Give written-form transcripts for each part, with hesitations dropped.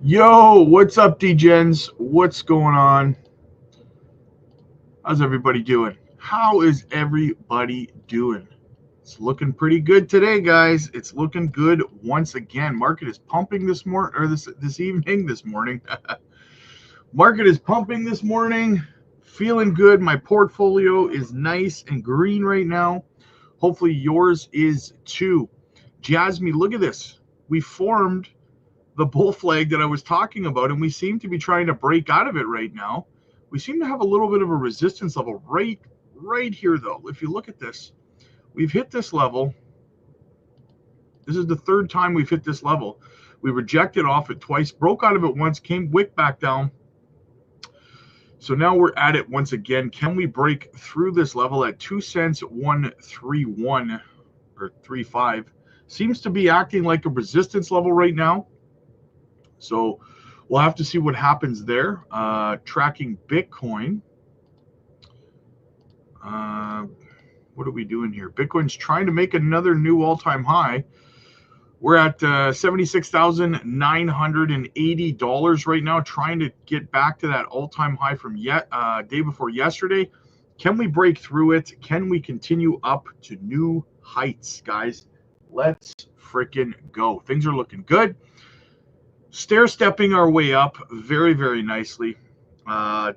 Yo, what's up, D-Gens? What's going on? How's everybody doing? How is everybody doing? It's looking pretty good today, guys. It's looking good once again. Market is pumping this morning, or this evening, this morning. Market is pumping this morning. Feeling good. My portfolio is nice and green right now. Hopefully yours is too. Jasmy, look at this. We formed the bull flag that I was talking about, and we seem to be trying to break out of it right now. We seem to have a little bit of a resistance level right here, though. If you look at this, we've hit this level. This is the third time we've hit this level. We rejected off it twice, broke out of it once, came wick back down. So now we're at it once again. Can we break through this level at 2 cents 131 or 35? Seems to be acting like a resistance level right now. So we'll have to see what happens there. Tracking Bitcoin. What are we doing here? Bitcoin's trying to make another new all-time high. We're at $76,980 right now, trying to get back to that all-time high from day before yesterday. Can we break through it? Can we continue up to new heights, guys? Let's freaking go. Things are looking good. Stair-stepping our way up very, very nicely.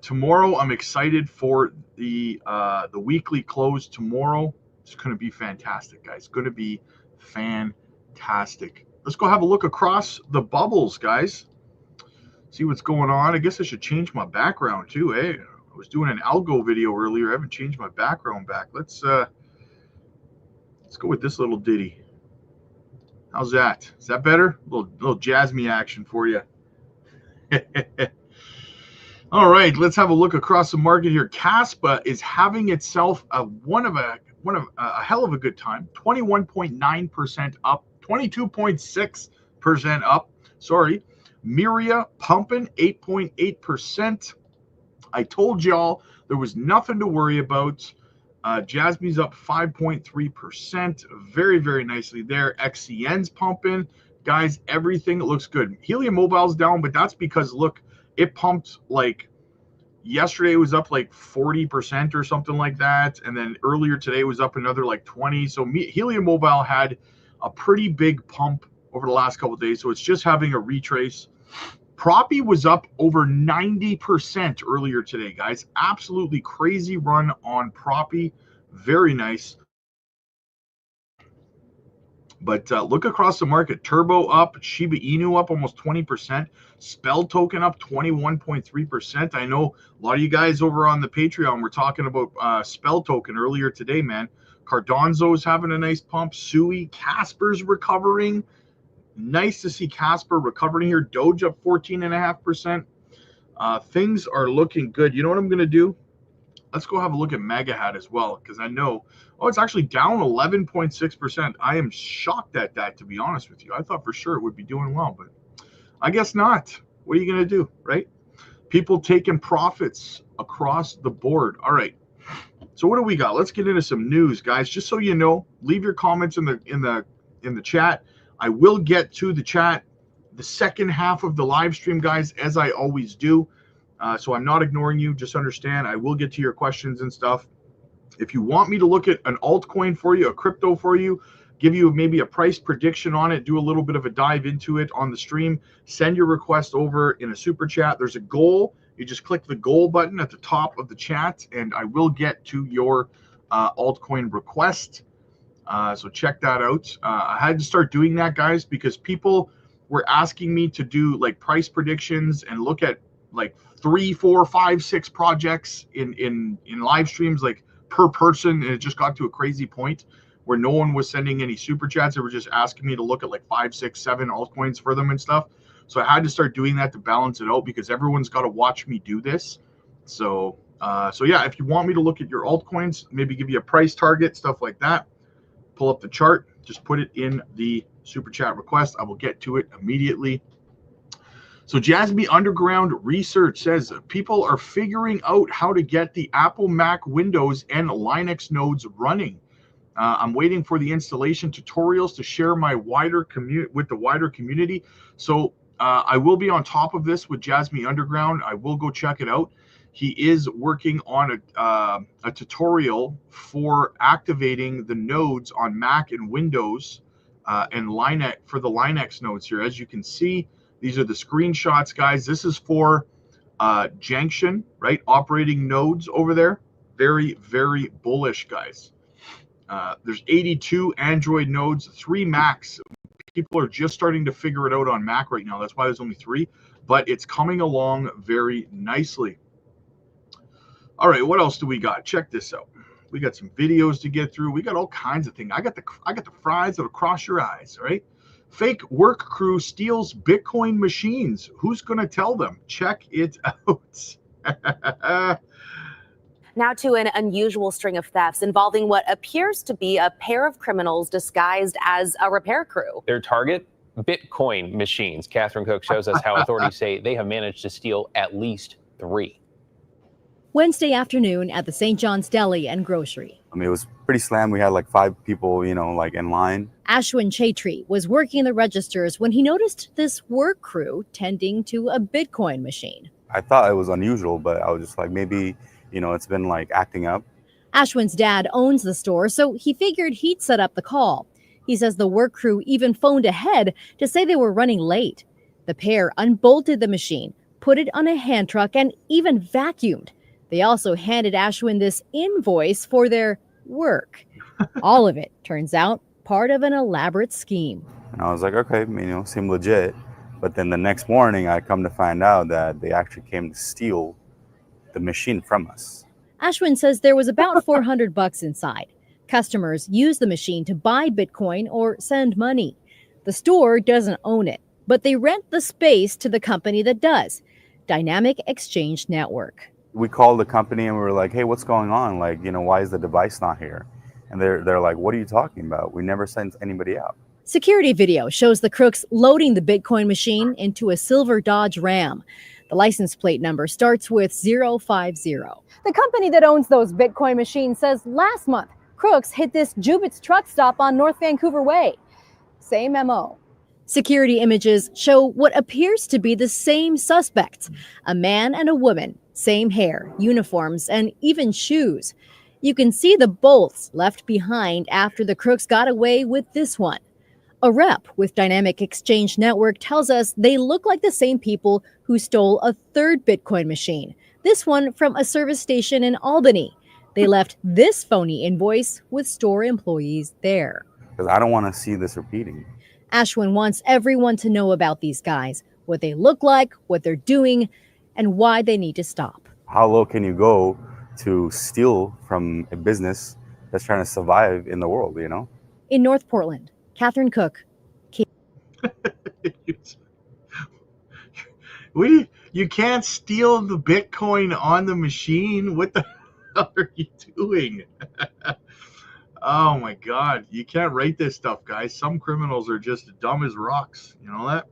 Tomorrow, I'm excited for the weekly close tomorrow. It's going to be fantastic, guys. It's going to be fantastic. Let's go have a look across the bubbles, guys. See what's going on. I guess I should change my background too, eh? I was doing an algo video earlier. I haven't changed my background back. Let's go with this little ditty. How's that? Is that better? A little Jasmy action for you. All right, let's have a look across the market here. KASPA is having itself a hell of a good time. 21.9% up, 22.6% up. Sorry, Miria pumping 8.8%. I told y'all there was nothing to worry about. Jasmy's up 5.3%, very, very nicely there. XCN's pumping. Guys, everything looks good. Helium Mobile's down, but that's because, look, it pumped like yesterday was up like 40% or something like that. And then earlier today was up another like 20. So Helium Mobile had a pretty big pump over the last couple of days. So it's just having a retrace. Proppy was up over 90% earlier today, guys. Absolutely crazy run on Proppy. Very nice. But look across the market. Turbo up. Shiba Inu up almost 20%. Spell Token up 21.3%. I know a lot of you guys over on the Patreon were talking about Spell Token earlier today, man. Cardonzo's having a nice pump. Sui. Casper's recovering. Nice to see Casper recovering here. Doge up 14.5%. Things are looking good. You know what I'm going to do? Let's go have a look at Mega Hat as well, because I know, it's actually down 11.6%. I am shocked at that, to be honest with you. I thought for sure it would be doing well, but I guess not. What are you going to do, right? People taking profits across the board. All right. So what do we got? Let's get into some news, guys. Just so you know, leave your comments in the chat. I will get to the chat the second half of the live stream, guys, as I always do. So I'm not ignoring you. Just understand, I will get to your questions and stuff. If you want me to look at an altcoin for you, a crypto for you, give you maybe a price prediction on it, do a little bit of a dive into it on the stream, send your request over in a super chat. There's a goal. You just click the goal button at the top of the chat, and I will get to your altcoin request. So check that out. I had to start doing that, guys, because people were asking me to do like price predictions and look at like 3, 4, 5, 6 projects in live streams, like per person, and it just got to a crazy point where no one was sending any super chats. They were just asking me to look at like 5, 6, 7 altcoins for them and stuff. So I had to start doing that to balance it out, because everyone's got to watch me do this. So yeah, if you want me to look at your altcoins, maybe give you a price target, stuff like that, pull up the chart, just put it in the super chat request. I will get to it immediately. So Jasmy Underground Research says people are figuring out how to get the Apple, Mac, Windows, and Linux nodes running. I'm waiting for the installation tutorials to share my with the wider community. So I will be on top of this with JASMY Underground. I will go check it out. He is working on a tutorial for activating the nodes on Mac and Windows and Linux for the Linux nodes here. As you can see, these are the screenshots, guys. This is for Junction, right? Operating nodes over there. Very, very bullish, guys. There's 82 Android nodes, 3 Macs. People are just starting to figure it out on Mac right now. That's why there's only 3, but it's coming along very nicely. All right, what else do we got? Check this out. We got some videos to get through. We got all kinds of things. I got the fries that'll cross your eyes, right? Fake work crew steals Bitcoin machines. Who's going to tell them? Check it out. Now to an unusual string of thefts involving what appears to be a pair of criminals disguised as a repair crew. Their target? Bitcoin machines. Catherine Cook shows us how authorities say they have managed to steal at least 3. Wednesday afternoon at the St. John's Deli and Grocery. I mean, it was pretty slammed. We had like 5 people, you know, like in line. Ashwin Chaitri was working the registers when he noticed this work crew tending to a Bitcoin machine. I thought it was unusual, but I was just like, maybe, you know, it's been like acting up. Ashwin's dad owns the store, so he figured he'd set up the call. He says the work crew even phoned ahead to say they were running late. The pair unbolted the machine, put it on a hand truck, and even vacuumed. They also handed Ashwin this invoice for their work. All of it, turns out, part of an elaborate scheme. And I was like, okay, you know, seem legit. But then the next morning, I come to find out that they actually came to steal the machine from us. Ashwin says there was about $400 inside. Customers use the machine to buy Bitcoin or send money. The store doesn't own it, but they rent the space to the company that does, Dynamic Exchange Network. We called the company and we were like, hey, what's going on? Like, you know, why is the device not here? And they're like, what are you talking about? We never sent anybody out. Security video shows the crooks loading the Bitcoin machine into a silver Dodge Ram. The license plate number starts with 050. The company that owns those Bitcoin machines says last month, crooks hit this Jubit's truck stop on North Vancouver Way. Same MO. Security images show what appears to be the same suspects, a man and a woman, same hair, uniforms, and even shoes. You can see the bolts left behind after the crooks got away with this one. A rep with Dynamic Exchange Network tells us they look like the same people who stole a third Bitcoin machine, this one from a service station in Albany. They left this phony invoice with store employees there. Because I don't want to see this repeating. Ashwin wants everyone to know about these guys, what they look like, what they're doing, and why they need to stop. How low can you go to steal from a business that's trying to survive in the world, you know? In North Portland, Catherine Cook. You can't steal the Bitcoin on the machine. What the hell are you doing? Oh my God. You can't write this stuff, guys. Some criminals are just dumb as rocks. You know that?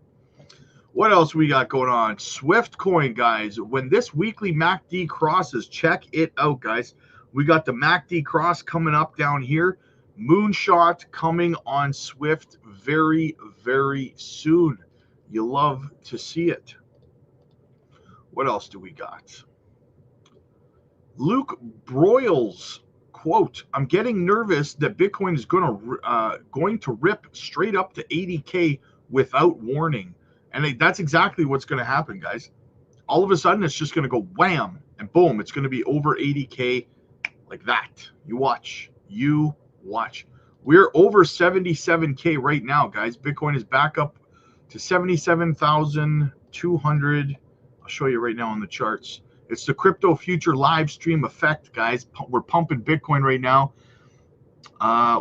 What else we got going on? Swift coin, guys. When this weekly MACD crosses, check it out, guys. We got the MACD cross coming up down here. Moonshot coming on Swift very, very soon. You love to see it. What else do we got? Luke Broyles, quote, I'm getting nervous that Bitcoin is going to rip straight up to 80K without warning. And that's exactly what's going to happen, guys. All of a sudden, it's just going to go wham and boom. It's going to be over 80K like that. You watch. You watch. We're over 77K right now, guys. Bitcoin is back up to 77,200. I'll show you right now on the charts. It's the crypto future live stream effect, guys. We're pumping Bitcoin right now.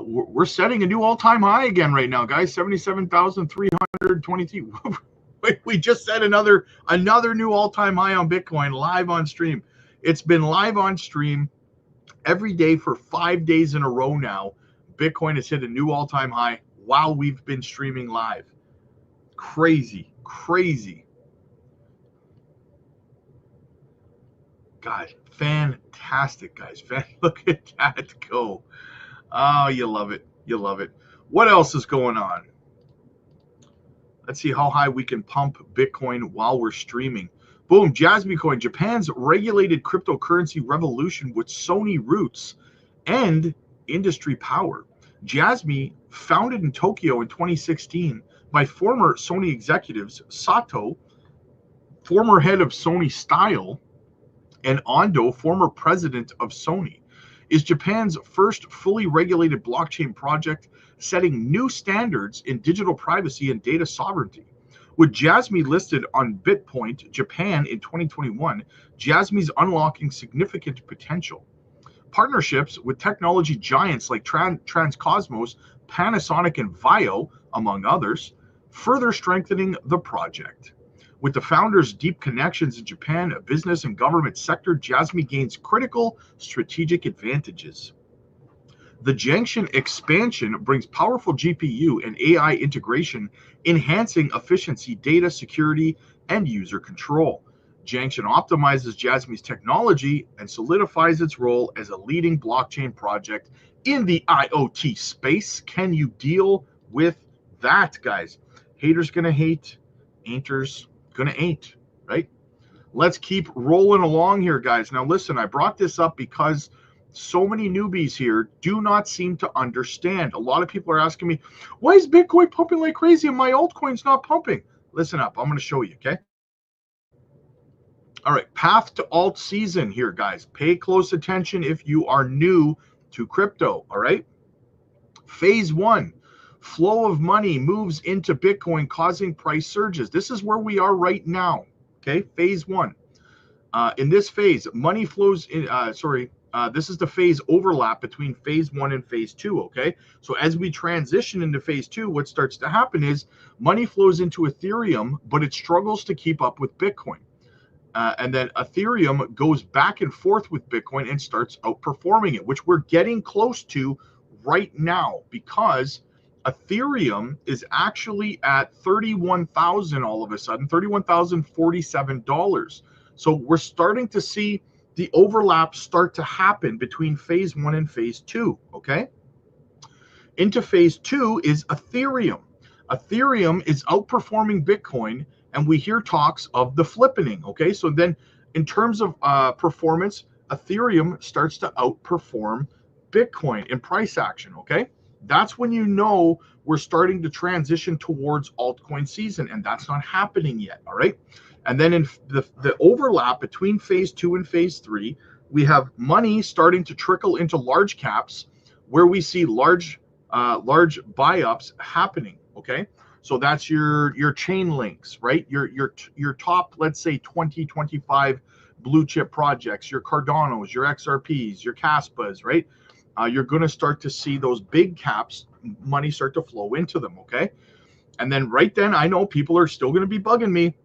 We're setting a new all-time high again right now, guys. 77,323. We just set another new all-time high on Bitcoin live on stream. It's been live on stream every day for 5 days in a row now. Bitcoin has hit a new all-time high while we've been streaming live. Crazy, crazy. God, fantastic, guys. Look at that go. Oh, you love it. You love it. What else is going on? Let's see how high we can pump Bitcoin while we're streaming. Boom, JASMY Coin, Japan's regulated cryptocurrency revolution with Sony roots and industry power. JASMY, founded in Tokyo in 2016 by former Sony executives Sato, former head of Sony Style, and Ando, former president of Sony, is Japan's first fully regulated blockchain project, setting new standards in digital privacy and data sovereignty. With JASMY listed on BitPoint Japan in 2021, JASMY's unlocking significant potential. Partnerships with technology giants like Transcosmos, Panasonic, and Vio, among others, further strengthening the project. With the founders' deep connections in Japan, business and government sector, JASMY gains critical strategic advantages. The Junction expansion brings powerful GPU and AI integration, enhancing efficiency, data security, and user control. Junction optimizes JASMY's technology and solidifies its role as a leading blockchain project in the IoT space. Can you deal with that, guys? Haters gonna hate, ain'ters gonna ain't, right? Let's keep rolling along here, guys. Now listen, I brought this up because so many newbies here do not seem to understand. A lot of people are asking me, why is Bitcoin pumping like crazy and my altcoin's not pumping? Listen up, I'm going to show you, okay? All right, path to alt season here, guys. Pay close attention if you are new to crypto, all right? Phase 1, flow of money moves into Bitcoin, causing price surges. This is where we are right now, okay? Phase 1. In this phase, money flows in, this is the phase overlap between phase 1 and phase 2, okay? So as we transition into phase 2, what starts to happen is money flows into Ethereum, but it struggles to keep up with Bitcoin. And then Ethereum goes back and forth with Bitcoin and starts outperforming it, which we're getting close to right now because Ethereum is actually at 31,000 all of a sudden, $31,047. So we're starting to see the overlap start to happen between phase 1 and phase 2, okay? Into phase 2 is Ethereum. Ethereum is outperforming Bitcoin, and we hear talks of the flippening, okay? So then in terms of performance, Ethereum starts to outperform Bitcoin in price action, okay? That's when you know we're starting to transition towards altcoin season, and that's not happening yet, all right? And then in the overlap between phase 2 and phase 3, we have money starting to trickle into large caps where we see large buy-ups happening, okay? So that's your chain links, right? Your top, let's say 20, 25 blue chip projects, your Cardanos, your XRPs, your KASPAs, right? You're going to start to see those big caps, money start to flow into them, okay? And then right then, I know people are still going to be bugging me.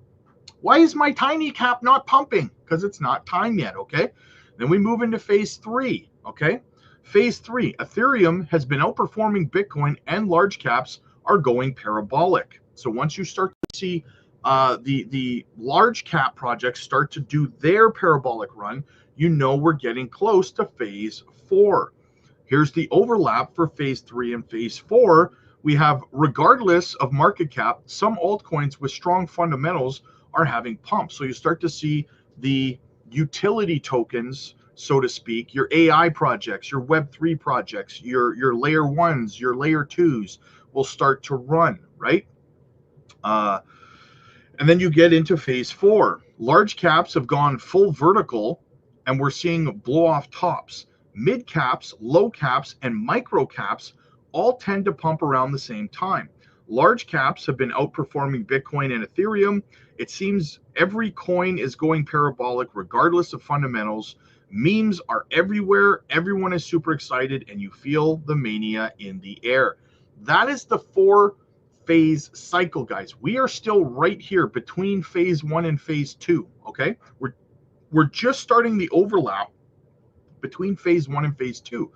Why is my tiny cap not pumping? Because it's not time yet, okay? Then we move into phase 3, okay? Phase 3, Ethereum has been outperforming Bitcoin and large caps are going parabolic. So once you start to see the large cap projects start to do their parabolic run, you know we're getting close to phase 4. Here's the overlap for phase 3 and phase 4. We have, regardless of market cap, some altcoins with strong fundamentals are having pumps. So you start to see the utility tokens, so to speak, your AI projects, your Web3 projects, your layer 1s, your layer 2s will start to run, right? And then you get into phase 4. Large caps have gone full vertical, and we're seeing blow off tops. Mid caps, low caps, and micro caps all tend to pump around the same time. Large caps have been outperforming Bitcoin and Ethereum. It seems every coin is going parabolic regardless of fundamentals. Memes are everywhere. Everyone is super excited, and you feel the mania in the air. That is the 4-phase cycle, guys. We are still right here between phase 1 and phase 2, okay? We're just starting the overlap between phase 1 and phase 2,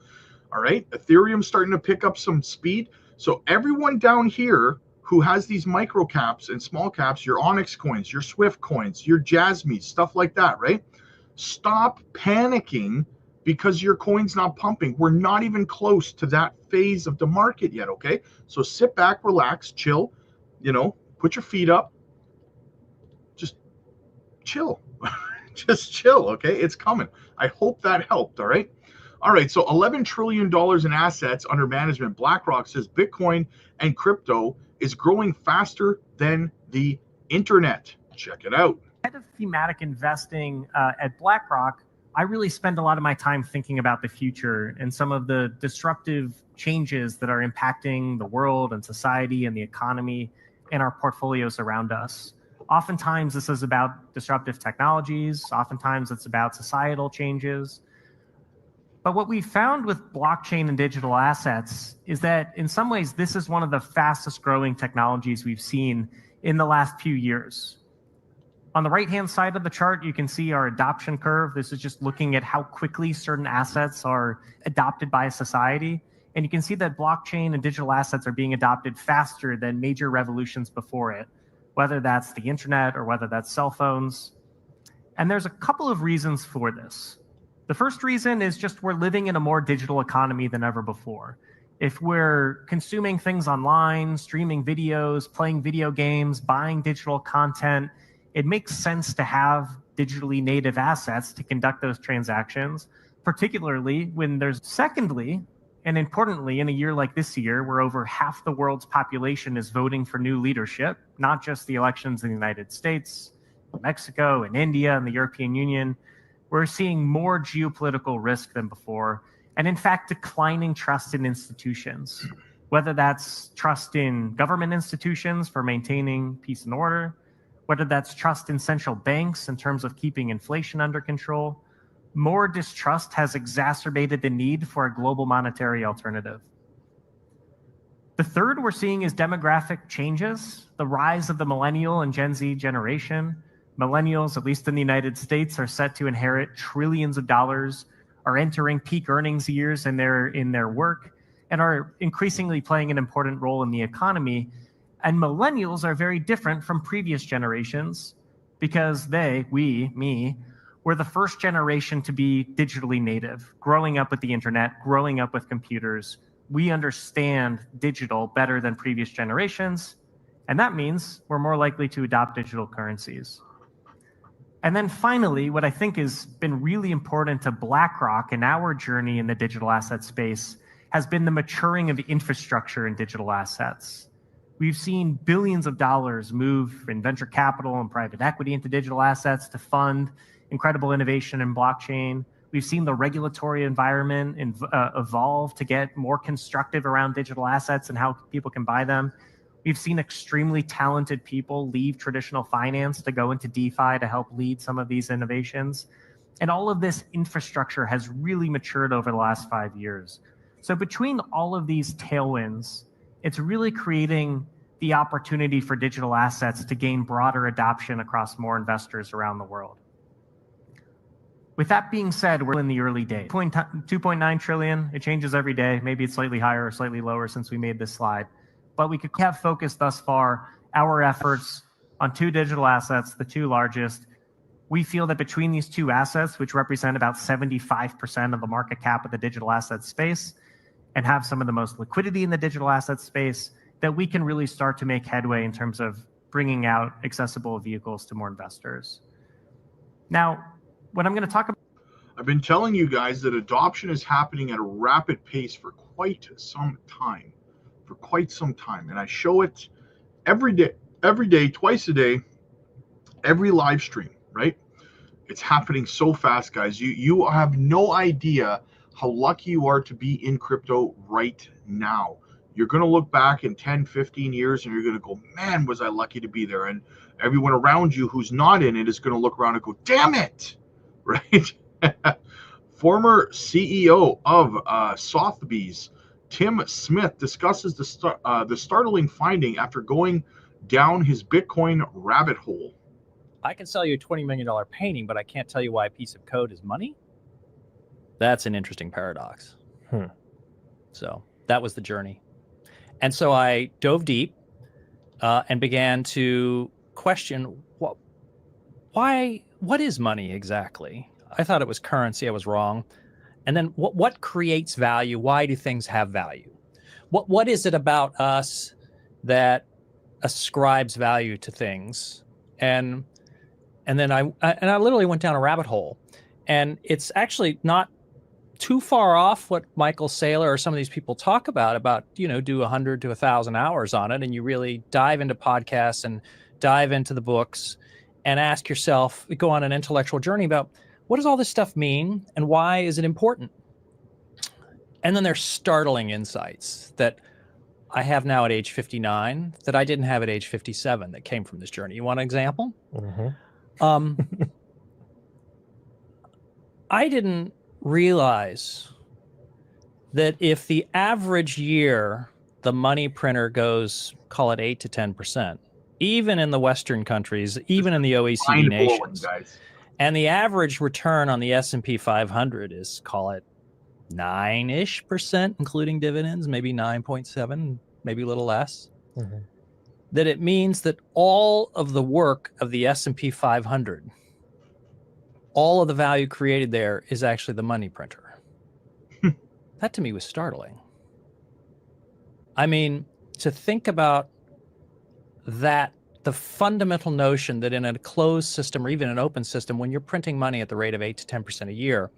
all right? Ethereum's starting to pick up some speed. So everyone down here who has these micro caps and small caps, your Onyx coins, your Swift coins, your JASMY, stuff like that, right? Stop panicking because your coin's not pumping. We're not even close to that phase of the market yet, okay? So sit back, relax, chill, you know, put your feet up, just chill. Just chill, okay? It's coming. I hope that helped, all right? All right, so $11 trillion in assets under management. BlackRock says Bitcoin and crypto is growing faster than the internet. Check it out. Head of thematic investing at BlackRock, I really spend a lot of my time thinking about the future and some of the disruptive changes that are impacting the world and society and the economy and our portfolios around us. Oftentimes, this is about disruptive technologies. Oftentimes, it's about societal changes. But what we found with blockchain and digital assets is that in some ways, this is one of the fastest growing technologies we've seen in the last few years. On the right-hand side of the chart, you can see our adoption curve. This is just looking at how quickly certain assets are adopted by a society. And you can see that blockchain and digital assets are being adopted faster than major revolutions before it, whether that's the internet or whether that's cell phones. And there's a couple of reasons for this. The first reason is just we're living in a more digital economy than ever before. If we're consuming things online, streaming videos, playing video games, buying digital content, it makes sense to have digitally native assets to conduct those transactions, particularly when there's, secondly, and importantly, in a year like this year, where over half the world's population is voting for new leadership, not just the elections in the United States, Mexico, and India, and the European Union, we're seeing more geopolitical risk than before, and in fact, declining trust in institutions, whether that's trust in government institutions for maintaining peace and order, whether that's trust in central banks in terms of keeping inflation under control. More distrust has exacerbated the need for a global monetary alternative. The third we're seeing is demographic changes, the rise of the millennial and Gen Z generation. Millennials, at least in the United States, are set to inherit trillions of dollars, are entering peak earnings years in their work, and are increasingly playing an important role in the economy. And millennials are very different from previous generations because we, were the first generation to be digitally native, growing up with the internet, growing up with computers. We understand digital better than previous generations, and that means we're more likely to adopt digital currencies. And then finally, what I think has been really important to BlackRock in our journey in the digital asset space has been the maturing of the infrastructure in digital assets. We've seen billions of dollars move in venture capital and private equity into digital assets to fund incredible innovation in blockchain. We've seen the regulatory environment evolve to get more constructive around digital assets and how people can buy them. We've seen extremely talented people leave traditional finance to go into DeFi to help lead some of these innovations. And all of this infrastructure has really matured over the last 5 years. So between all of these tailwinds, it's really creating the opportunity for digital assets to gain broader adoption across more investors around the world. With that being said, we're in the early days. 2.9 trillion, it changes every day. Maybe it's slightly higher or slightly lower since we made this slide. But we could have focused thus far our efforts on two digital assets, the two largest. We feel that between these two assets, which represent about 75% of the market cap of the digital asset space, and have some of the most liquidity in the digital asset space, that we can really start to make headway in terms of bringing out accessible vehicles to more investors. Now, what I'm going to talk about, I've been telling you guys that adoption is happening at a rapid pace for quite some time. And I show it every day, twice a day, every live stream, right? It's happening so fast, guys. You have no idea how lucky you are to be in crypto right now. You're going to look back in 10, 15 years and you're going to go, man, was I lucky to be there. And everyone around you who's not in it is going to look around and go, damn it, right? Former CEO of Sotheby's, Tim Smith, discusses the startling finding after going down his Bitcoin rabbit hole. I can sell you a $20 million painting, but I can't tell you why a piece of code is money. That's an interesting paradox. So that was the journey. And so I dove deep and began to question what is money exactly? I thought it was currency. I was wrong. And then what creates value? Why do things have value? What is it about us that ascribes value to things, and then I literally went down a rabbit hole, and it's actually not too far off what Michael Saylor or some of these people talk about, you know, do 100 to 1,000 hours on it, and you really dive into podcasts and dive into the books and ask yourself, go on an intellectual journey about what does all this stuff mean and why is it important? And then there's startling insights that I have now at age 59 that I didn't have at age 57 that came from this journey. You want an example? I didn't realize that if the average year the money printer goes, call it 8 to 10%, even in the Western countries, even in the OECD nations, and the average return on the S&P 500 is, call it 9-ish%, including dividends, maybe 9.7, maybe a little less, that it means that all of the work of the S&P 500, all of the value created there is actually the money printer. That to me was startling. I mean, to think about that, the fundamental notion that in a closed system or even an open system, when you're printing money at the rate of 8 to 10% a year,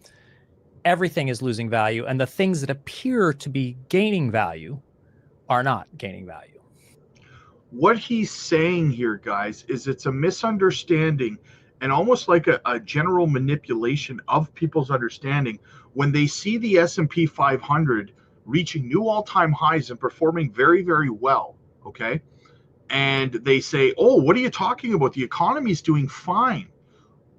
everything is losing value, and the things that appear to be gaining value are not gaining value. What he's saying here, guys, is it's a misunderstanding and almost like a general manipulation of people's understanding when they see the S&P 500 reaching new all-time highs and performing very, very well, okay? And they say, oh, what are you talking about? The economy's doing fine.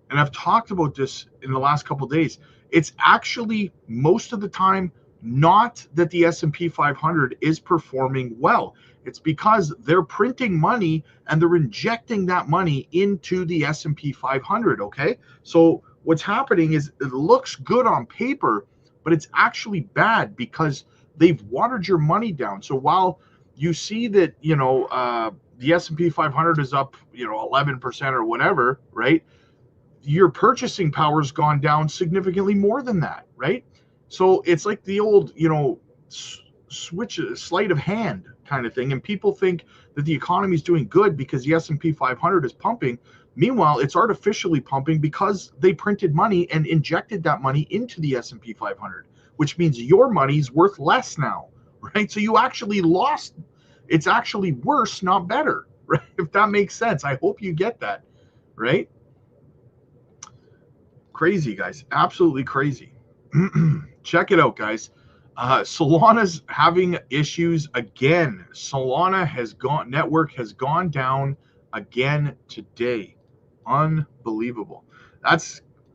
And I've talked about this in the last couple of days. It's actually most of the time not that the S&P 500 is performing well. It's because they're printing money and they're injecting that money into the S&P 500, okay? So what's happening is it looks good on paper, but it's actually bad because they've watered your money down. So while you see that, you know, the S&P 500 is up, you know, 11% or whatever, right? Your purchasing power's gone down significantly more than that, right? So it's like the old, you know, sleight of hand kind of thing, and people think that the economy is doing good because the S&P 500 is pumping. Meanwhile, it's artificially pumping because they printed money and injected that money into the S&P 500, which means your money's worth less now, right? So you actually lost. It's actually worse, not better, right? If that makes sense. I hope you get that, right? Crazy, guys. Absolutely crazy. Check it out, guys. Solana's having issues again. Network has gone down again today. Unbelievable.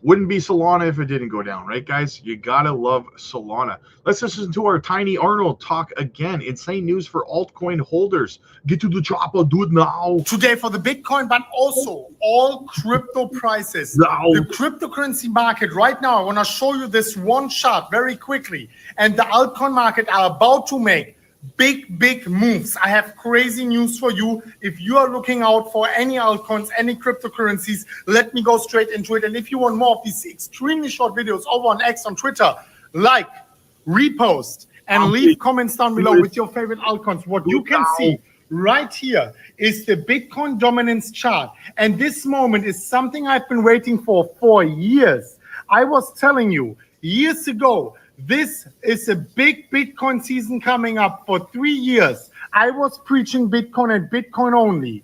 Wouldn't be Solana if it didn't go down, right, guys? You gotta love Solana. Let's listen to our Tiny Arnold talk again. Insane news for altcoin holders. Get to the chopper, do it now. Today for the Bitcoin, but also all crypto prices. Now. The cryptocurrency market right now, I want to show you this one chart very quickly. And the altcoin market are about to make big moves. I have crazy news for you. If you are looking out for any altcoins, any cryptocurrencies, let me go straight into it. And if you want more of these extremely short videos over on X, on Twitter, like, repost, and leave comments down below with your favorite altcoins. What you can see right here is the Bitcoin dominance chart. And this moment is something I've been waiting for years. I was telling you years ago, this is a big Bitcoin season coming up. For 3 years, I was preaching Bitcoin and Bitcoin only.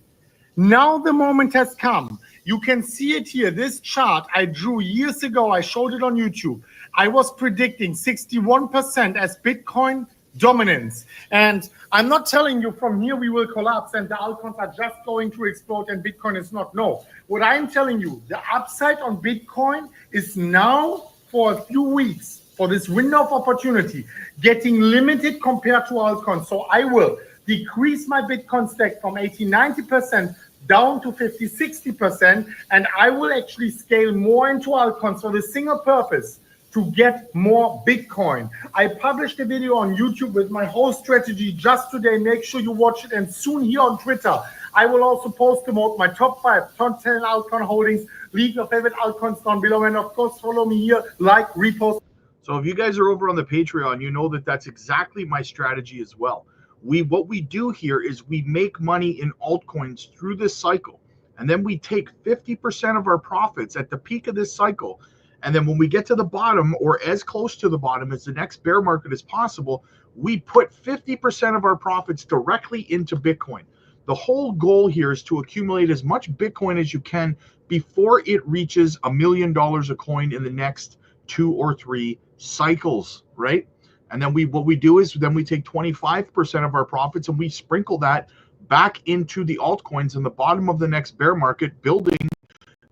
Now the moment has come. You can see it here. This chart I drew years ago. I showed it on YouTube. I was predicting 61% as Bitcoin dominance. And I'm not telling you from here we will collapse and the altcoins are just going to explode and Bitcoin is not. No. What I'm telling you, the upside on Bitcoin is now for a few weeks, for this window of opportunity, getting limited compared to altcoins. So I will decrease my Bitcoin stack from 80-90% down to 50-60%, and I will actually scale more into altcoins for the single purpose to get more Bitcoin. I published a video on YouTube with my whole strategy just today. Make sure you watch it, and soon here on Twitter, I will also post about my top 5, top 10 altcoin holdings. Leave your favorite altcoins down below, and of course, follow me here, like, repost. So if you guys are over on the Patreon, you know that that's exactly my strategy as well. What we do here is we make money in altcoins through this cycle, and then we take 50% of our profits at the peak of this cycle, and then when we get to the bottom, or as close to the bottom as the next bear market as possible, we put 50% of our profits directly into Bitcoin. The whole goal here is to accumulate as much Bitcoin as you can before it reaches $1 million a coin in the next 2 or 3 cycles, right? And then what we do is then we take 25% of our profits and we sprinkle that back into the altcoins in the bottom of the next bear market, building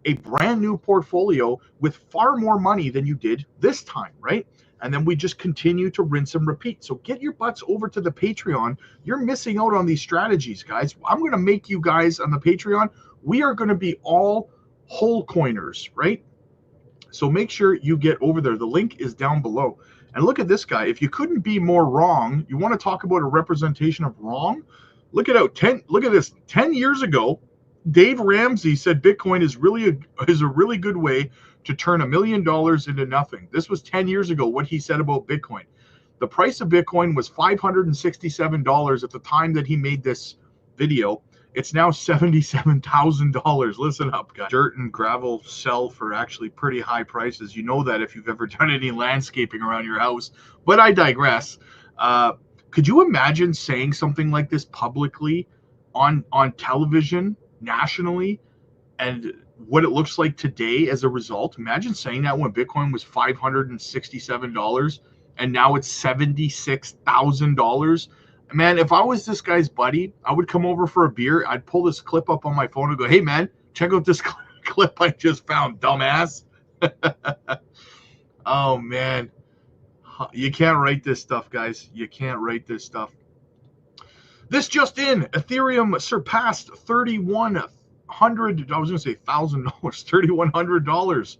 a brand new portfolio with far more money than you did this time, right? And then we just continue to rinse and repeat. So get your butts over to the Patreon. You're missing out on these strategies, guys. I'm going to make you guys on the Patreon, we are going to be all whole coiners, right? So make sure you get over there. The link is down below. And look at this guy. If you couldn't be more wrong, you want to talk about a representation of wrong? Look at this. 10 years ago, Dave Ramsey said Bitcoin is a really good way to turn $1 million into nothing. This was 10 years ago, what he said about Bitcoin. The price of Bitcoin was $567 at the time that he made this video. It's now $77,000. Listen up, guys. Dirt and gravel sell for actually pretty high prices. You know that if you've ever done any landscaping around your house. But I digress. Could you imagine saying something like this publicly on television nationally, and what it looks like today as a result? Imagine saying that when Bitcoin was $567 and now it's $76,000. Man, if I was this guy's buddy, I would come over for a beer. I'd pull this clip up on my phone and go, hey, man, check out this clip I just found, dumbass. Oh, man. You can't write this stuff, guys. You can't write this stuff. This just in, Ethereum surpassed $3,100. I was going to say $1,000, $3,100.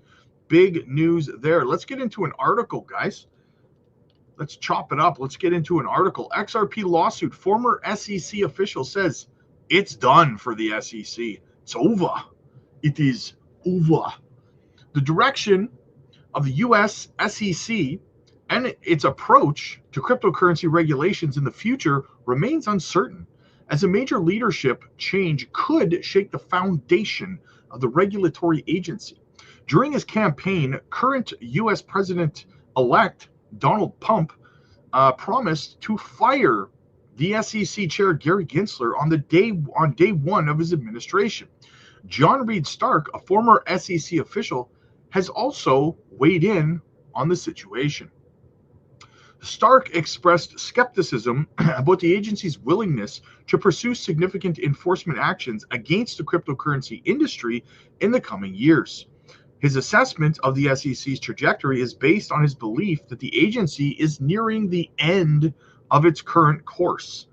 Big news there. Let's get into an article, guys. Let's chop it up. Let's get into an article. XRP lawsuit. Former SEC official says it's done for the SEC. It's over. It is over. The direction of the U.S. SEC and its approach to cryptocurrency regulations in the future remains uncertain, as a major leadership change could shake the foundation of the regulatory agency. During his campaign, current U.S. President-elect Donald Trump promised to fire the SEC chair Gary Gensler on day one of his administration. John Reed Stark, a former SEC official, has also weighed in on the situation. Stark expressed skepticism about the agency's willingness to pursue significant enforcement actions against the cryptocurrency industry in the coming years. His assessment of the SEC's trajectory is based on his belief that the agency is nearing the end of its current course.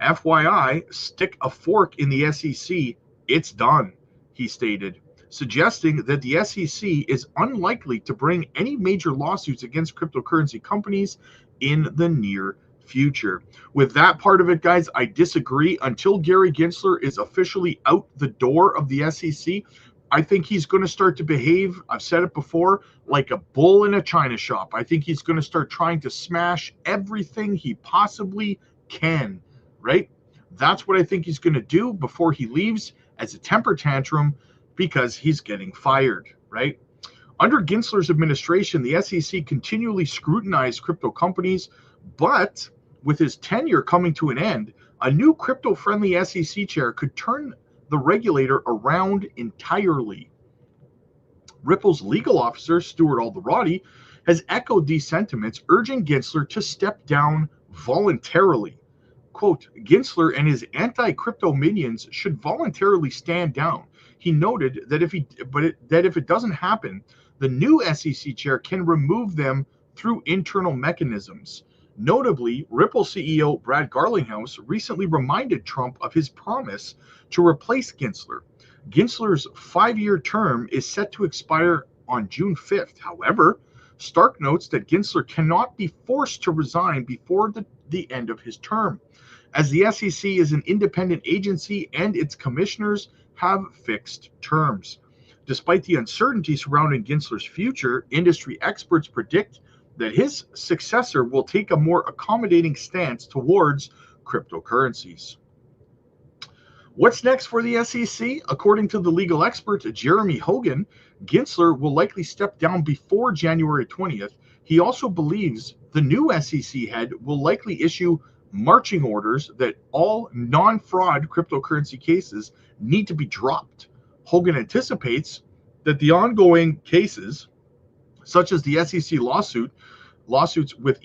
FYI, stick a fork in the SEC, it's done, he stated, suggesting that the SEC is unlikely to bring any major lawsuits against cryptocurrency companies in the near future. With that part of it, guys, I disagree. Until Gary Gensler is officially out the door of the SEC, I think he's going to start to behave, I've said it before, like a bull in a china shop. I think he's going to start trying to smash everything he possibly can, right? That's what I think he's going to do before he leaves as a temper tantrum, because he's getting fired, right? Under Gensler's administration, the SEC continually scrutinized crypto companies, but with his tenure coming to an end, a new crypto-friendly SEC chair could turn the regulator around entirely. Ripple's legal officer, Stuart Alderoty, has echoed these sentiments, urging Gensler to step down voluntarily. Quote, Gensler and his anti-crypto minions should voluntarily stand down. He noted that if it doesn't happen, the new SEC chair can remove them through internal mechanisms. Notably, Ripple CEO Brad Garlinghouse recently reminded Trump of his promise to replace Gensler. Gensler's 5-year term is set to expire on June 5th. However, Stark notes that Gensler cannot be forced to resign before the end of his term, as the SEC is an independent agency and its commissioners have fixed terms. Despite the uncertainty surrounding Gensler's future, industry experts predict that his successor will take a more accommodating stance towards cryptocurrencies. What's next for the SEC? According to the legal expert Jeremy Hogan, Gensler will likely step down before January 20th. He also believes the new SEC head will likely issue marching orders that all non-fraud cryptocurrency cases need to be dropped. Hogan anticipates that the ongoing cases, such as the SEC lawsuits with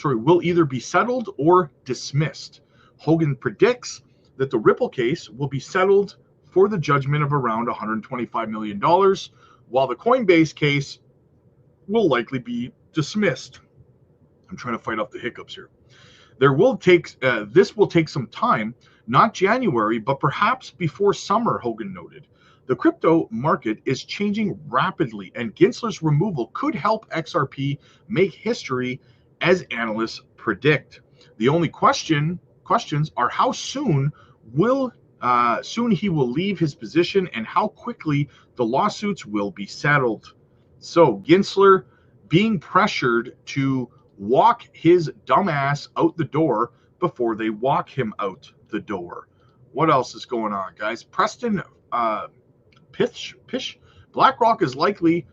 will either be settled or dismissed. Hogan predicts that the Ripple case will be settled for the judgment of around $125 million, while the Coinbase case will likely be dismissed. I'm trying to fight off the hiccups here. This will take some time, not January, but perhaps before summer, Hogan noted. The crypto market is changing rapidly, and Gensler's removal could help XRP make history, as analysts predict. The only questions are how soon he will leave his position and how quickly the lawsuits will be settled. So Gensler being pressured to walk his dumbass out the door before they walk him out the door. What else is going on, guys? Preston Pish, BlackRock is likely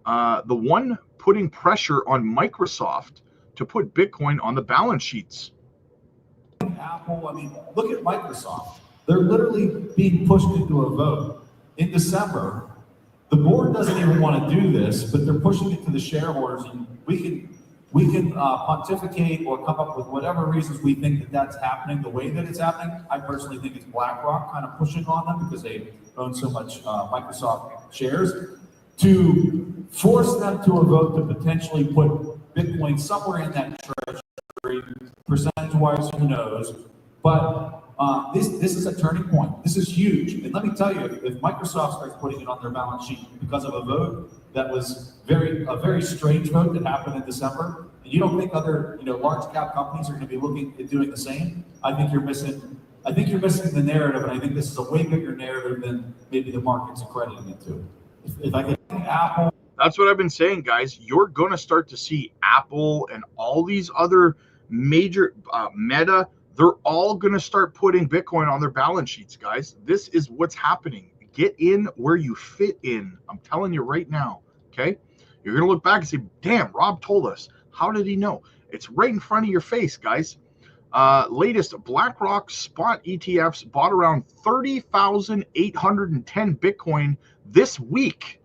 the one putting pressure on Microsoft to put Bitcoin on the balance sheets. Apple, I mean, look at Microsoft. They're literally being pushed into a vote. In December, the board doesn't even want to do this, but they're pushing it to the shareholders, and we can pontificate or come up with whatever reasons we think that that's happening the way that it's happening. I personally think it's BlackRock kind of pushing on them because they own so much Microsoft shares to force them to a vote to potentially put Bitcoin somewhere in that treasury, percentage-wise, who knows. But this is a turning point. This is huge. And let me tell you, if Microsoft starts putting it on their balance sheet because of a vote that was a very strange vote that happened in December, and you don't think other large cap companies are going to be looking at doing the same, I think you're missing the narrative, and I think this is a way bigger narrative than maybe the market's accrediting it to. If I could think Apple. That's what I've been saying, guys. You're going to start to see Apple and all these other major Meta. They're all going to start putting Bitcoin on their balance sheets, guys. This is what's happening. Get in where you fit in. I'm telling you right now, okay? You're going to look back and say, damn, Rob told us. How did he know? It's right in front of your face, guys. Latest BlackRock spot ETFs bought around 30,810 Bitcoin this week,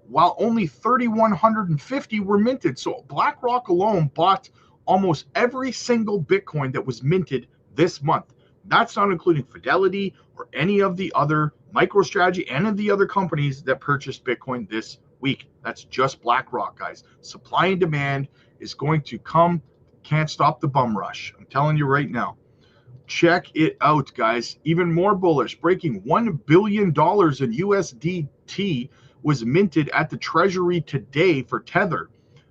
while only 3,150 were minted. So BlackRock alone bought almost every single Bitcoin that was minted this month. That's not including Fidelity or any of the other MicroStrategy and of the other companies that purchased Bitcoin this week. That's just BlackRock, guys. Supply and demand is going to come. Can't stop the bum rush. I'm telling you right now. Check it out, guys. Even more bullish. Breaking $1 billion in USDT was minted at the Treasury today for Tether.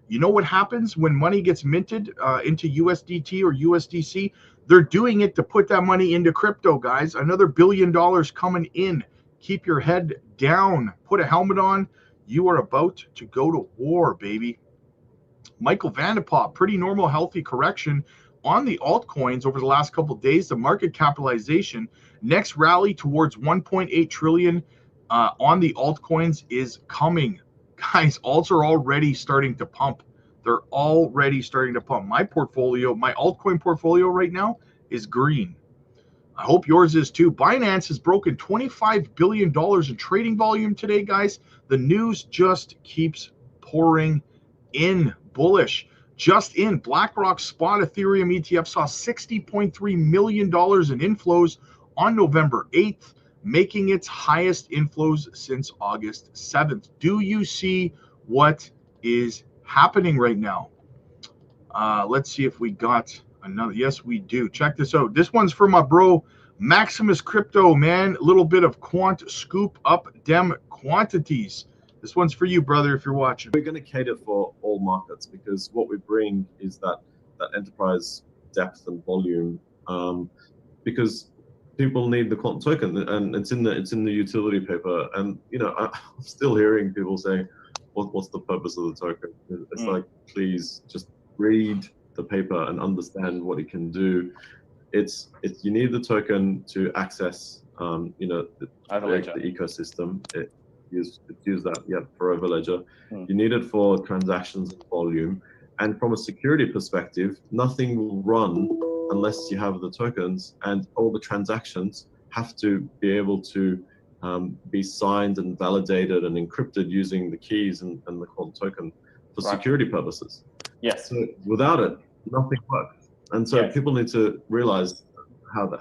You know what happens when money gets minted into USDT or USDC? They're doing it to put that money into crypto, guys. Another $1 billion coming in. Keep your head down. Put a helmet on. You are about to go to war, baby. Michael Vanderpop, pretty normal, healthy correction on the altcoins over the last couple of days. The market capitalization, next rally towards 1.8 trillion on the altcoins is coming. Guys, alts are already starting to pump. They're already starting to pump. My portfolio, my altcoin portfolio right now is green. I hope yours is too. Binance has broken $25 billion in trading volume today, guys. The news just keeps pouring in. Bullish. Just in, BlackRock spot Ethereum ETF saw $60.3 million in inflows on November 8th, making its highest inflows since August 7th. Do you see what is happening right now? Let's see if we got another. Yes, we do. Check this out. This one's for my bro, Maximus Crypto, man. A little bit of quant scoop up dem quantities. This one's for you, brother, if you're watching. We're going to cater for all markets because what we bring is that enterprise depth and volume. Because people need the Quant token, and it's in the utility paper. And I'm still hearing people saying, "What's the purpose of the token?" It's like, please just read the paper and understand what it can do. It's you need the token to access you know, the ecosystem. It use that for Overledger. You need it for transactions and volume. And from a security perspective, nothing will run unless you have the tokens, and all the transactions have to be able to be signed and validated and encrypted using the keys and the Quant token for security purposes. Yes. So without it, nothing works. And so people need to realize how,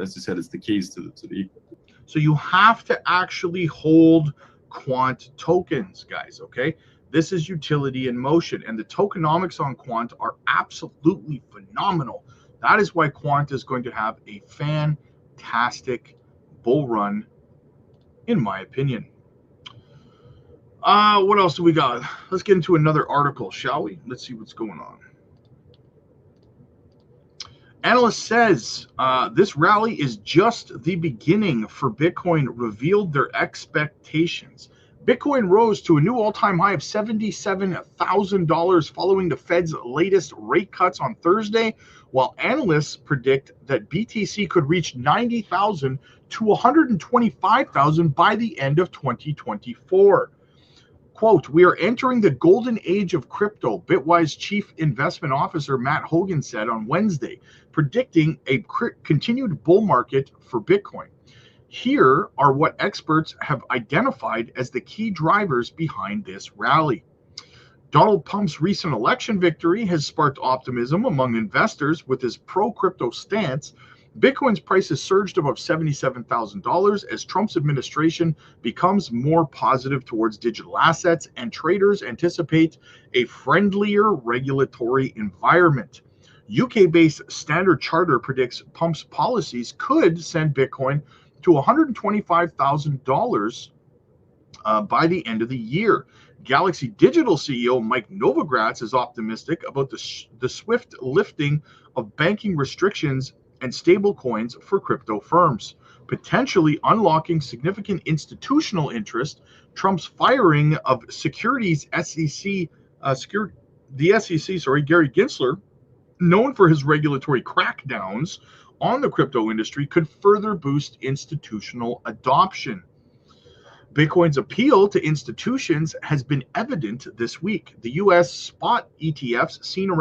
as you said, it's the keys to the ecosystem. So you have to actually hold Quant tokens, guys, okay? This is utility in motion, and the tokenomics on Quant are absolutely phenomenal. That is why Quant is going to have a fantastic bull run, in my opinion. What else do we got? Let's get into another article, shall we? Let's see what's going on. Analyst says this rally is just the beginning for Bitcoin, revealed their expectations. Bitcoin rose to a new all-time high of $77,000 following the Fed's latest rate cuts on Thursday, while analysts predict that BTC could reach 90,000 to 125,000 by the end of 2024. Quote, "We are entering the golden age of crypto," Bitwise Chief Investment Officer Matt Hogan said on Wednesday, predicting a continued bull market for Bitcoin. Here are what experts have identified as the key drivers behind this rally. Donald Trump's recent election victory has sparked optimism among investors with his pro-crypto stance. Bitcoin's price has surged above $77,000 as Trump's administration becomes more positive towards digital assets, and traders anticipate a friendlier regulatory environment. UK-based Standard Chartered predicts Trump's policies could send Bitcoin to $125,000 by the end of the year. Galaxy Digital CEO Mike Novogratz is optimistic about the swift lifting of banking restrictions and stablecoins for crypto firms, potentially unlocking significant institutional interest. Trump's firing of Gary Gensler, known for his regulatory crackdowns on the crypto industry, could further boost institutional adoption. Bitcoin's appeal to institutions has been evident this week. The U.S. spot ETFs seeing a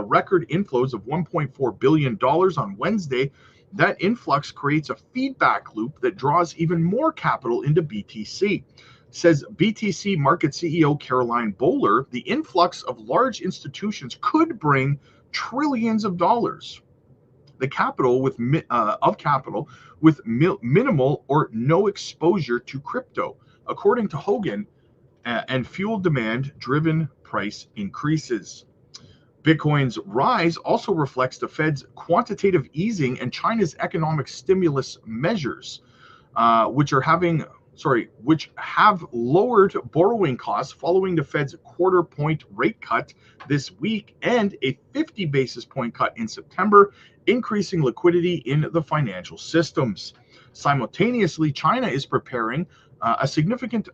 record inflows of $1.4 billion on Wednesday. That influx creates a feedback loop that draws even more capital into BTC. Says BTC market CEO Caroline Bowler, the influx of large institutions could bring trillions of dollars. The capital with minimal or no exposure to crypto, according to Hogan, and fuel demand-driven price increases. Bitcoin's rise also reflects the Fed's quantitative easing and China's economic stimulus measures, which have lowered borrowing costs following the Fed's quarter-point rate cut this week and a 50 basis point cut in September, increasing liquidity in the financial systems. Simultaneously, China is preparing a significant